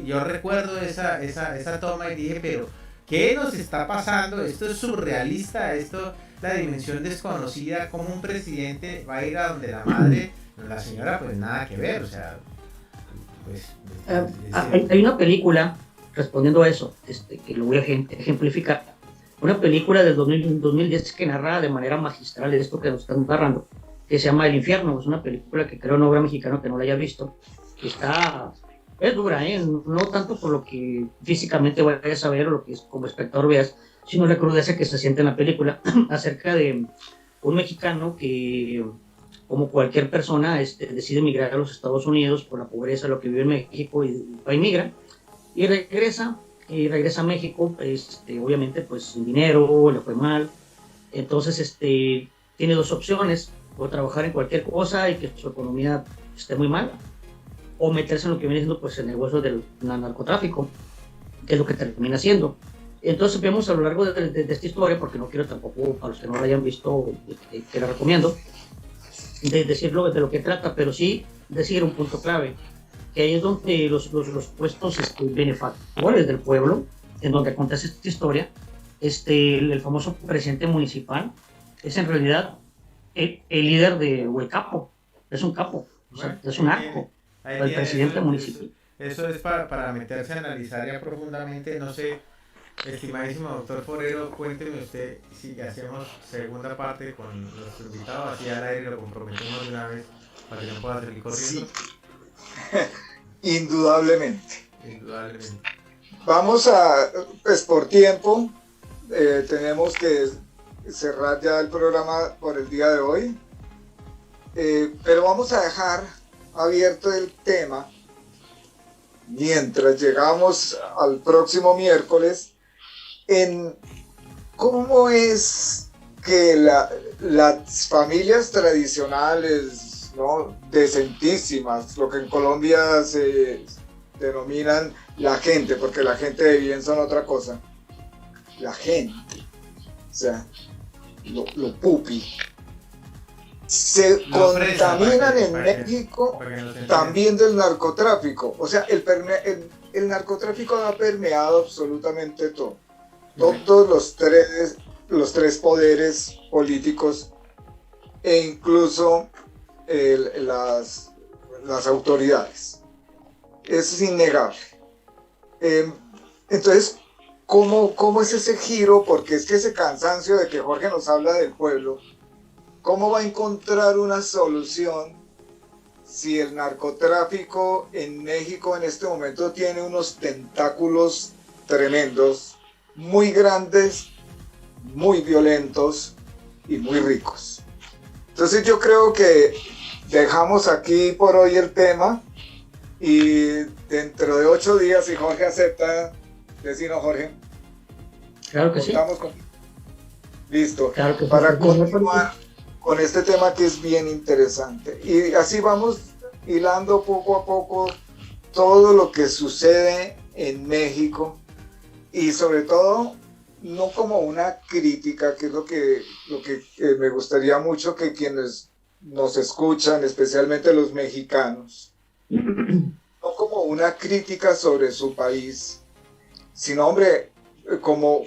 yo recuerdo esa toma y dije, pero ¿qué nos está pasando? Esto es surrealista, esto, la dimensión desconocida, como un presidente va a ir a donde la madre, la señora, pues nada que ver, o sea, pues... Hay una película, respondiendo a eso, que lo voy a ejemplificar, una película del 2010 que narra de manera magistral esto que nos están narrando, que se llama El Infierno. Es una película que creo, una obra mexicana que no la haya visto, que es dura, no tanto por lo que físicamente vayas a ver o lo que como espectador veas, sino la crudeza que se siente en la película acerca de un mexicano que, como cualquier persona, decide emigrar a los Estados Unidos por la pobreza, lo que vive en México, y migra, y regresa a México, obviamente, pues sin dinero, le fue mal. Entonces, tiene dos opciones: o trabajar en cualquier cosa y que su economía esté muy mal, o meterse en lo que viene siendo pues el negocio del narcotráfico, que es lo que termina haciendo. Entonces vemos a lo largo de esta historia, porque no quiero tampoco, para los que no la hayan visto, que la recomiendo, de decirlo de lo que trata, pero sí decir un punto clave, que ahí es donde los puestos benefactores del pueblo, en donde acontece esta historia, el famoso presidente municipal, es en realidad el líder o el capo, es un capo, o sea, es un arco, el presidente municipal. Eso es para meterse a analizar ya profundamente. No sé, estimadísimo doctor Forero, cuénteme usted si hacemos segunda parte con nuestro invitado, así al aire lo comprometemos de una vez para que no pueda salir corriendo. Sí. Indudablemente. Indudablemente. Vamos a, pues por tiempo, tenemos que cerrar ya el programa por el día de hoy, pero vamos a dejar abierto el tema mientras llegamos al próximo miércoles en cómo es que las familias tradicionales, ¿no?, decentísimas, lo que en Colombia se denominan la gente, porque la gente de bien son otra cosa, la gente, o sea, lo pupi, se contaminan en México también del narcotráfico. O sea, el narcotráfico ha permeado absolutamente todo. Todos los tres poderes políticos e incluso las autoridades. Eso es innegable. Entonces, ¿cómo es ese giro? Porque es que ese cansancio de que Jorge nos habla del pueblo, ¿cómo va a encontrar una solución si el narcotráfico en México en este momento tiene unos tentáculos tremendos, muy grandes, muy violentos y muy ricos? Entonces yo creo que dejamos aquí por hoy el tema y dentro de 8 días, si Jorge acepta, decimos, Jorge. Claro que sí. Listo. Claro que para sí. Continuar con este tema que es bien interesante. Y así vamos hilando poco a poco todo lo que sucede en México, y sobre todo no como una crítica, que es lo que me gustaría mucho que quienes nos escuchan, especialmente los mexicanos, no como una crítica sobre su país, sino, hombre, como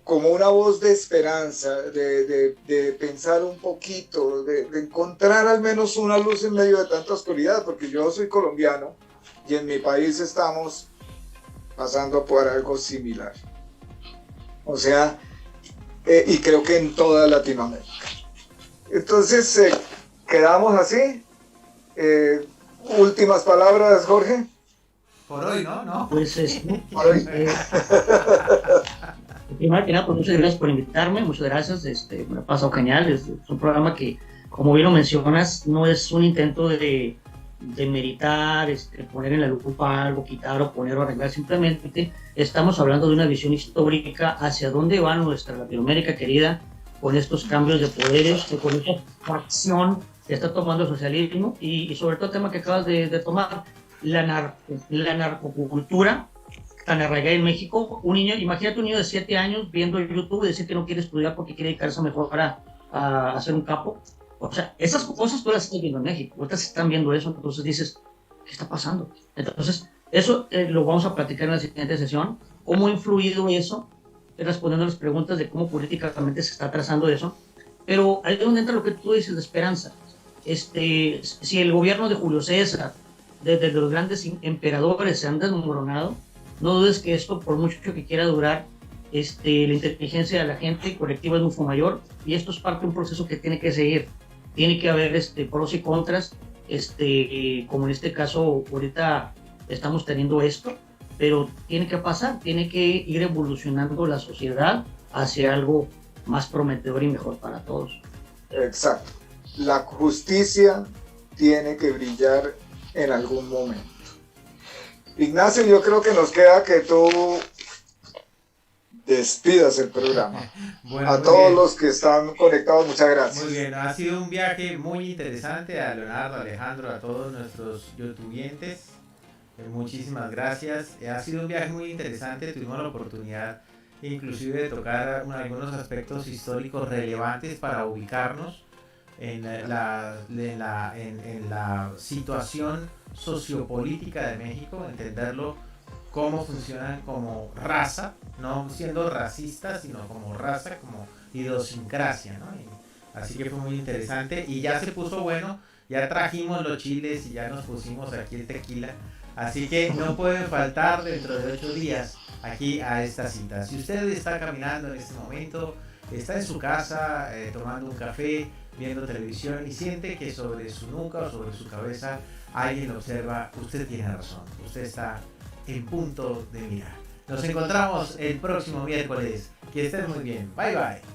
una voz de esperanza, de pensar un poquito, de encontrar al menos una luz en medio de tanta oscuridad, porque yo soy colombiano y en mi país estamos pasando por algo similar. O sea, y creo que en toda Latinoamérica. Entonces, quedamos así. Últimas palabras, Jorge. Por hoy, ¿no? Pues por hoy. Primero que nada, pues muchas gracias por invitarme, muchas gracias, me ha pasado genial. Es un programa que, como bien lo mencionas, no es un intento de meritar, poner en la lupa algo, quitar o poner o arreglar. Simplemente estamos hablando de una visión histórica hacia dónde va nuestra Latinoamérica querida con estos cambios de poderes, con esta facción que está tomando el socialismo, y sobre todo el tema que acabas de tomar, la narcocultura tan arraigada en México. Un niño, imagínate un niño de 7 años viendo YouTube y decir que no quiere estudiar porque quiere dedicarse mejor a ser un capo. O sea, esas cosas tú las estás viendo en México, ahorita se están viendo eso, entonces dices, ¿qué está pasando? Entonces, eso lo vamos a platicar en la siguiente sesión, cómo ha influido eso, respondiendo a las preguntas de cómo políticamente se está trazando eso. Pero ahí es donde entra lo que tú dices de esperanza. Si el gobierno de Julio César, desde los grandes emperadores, se han desmoronado, no dudes que esto, por mucho que quiera durar, la inteligencia de la gente colectiva es mucho mayor, y esto es parte de un proceso que tiene que seguir. Tiene que haber pros y contras, como en este caso ahorita estamos teniendo esto, pero tiene que pasar, tiene que ir evolucionando la sociedad hacia algo más prometedor y mejor para todos. Exacto. La justicia tiene que brillar en algún momento. Ignacio, yo creo que nos queda que tú despidas el programa. Bueno, A muy todos bien. los que están conectados, muchas gracias. Muy bien, ha sido un viaje muy interesante a Leonardo, Alejandro, a todos nuestros youtubientes. Muchísimas gracias. Ha sido un viaje muy interesante. Tuvimos la oportunidad inclusive de tocar algunos aspectos históricos relevantes para ubicarnos en la situación sociopolítica de México, entenderlo cómo funcionan como raza, no siendo racistas, sino como raza, como idiosincrasia, ¿no? Así que fue muy interesante y ya se puso bueno, ya trajimos los chiles y ya nos pusimos aquí el tequila, así que no pueden faltar dentro de 8 días aquí a esta cita. Si usted está caminando en este momento, está en su casa tomando un café, viendo televisión y siente que sobre su nuca o sobre su cabeza alguien lo observa, usted tiene razón, usted está en punto de mirar. Nos encontramos el próximo miércoles. Que estén muy bien. Bye bye.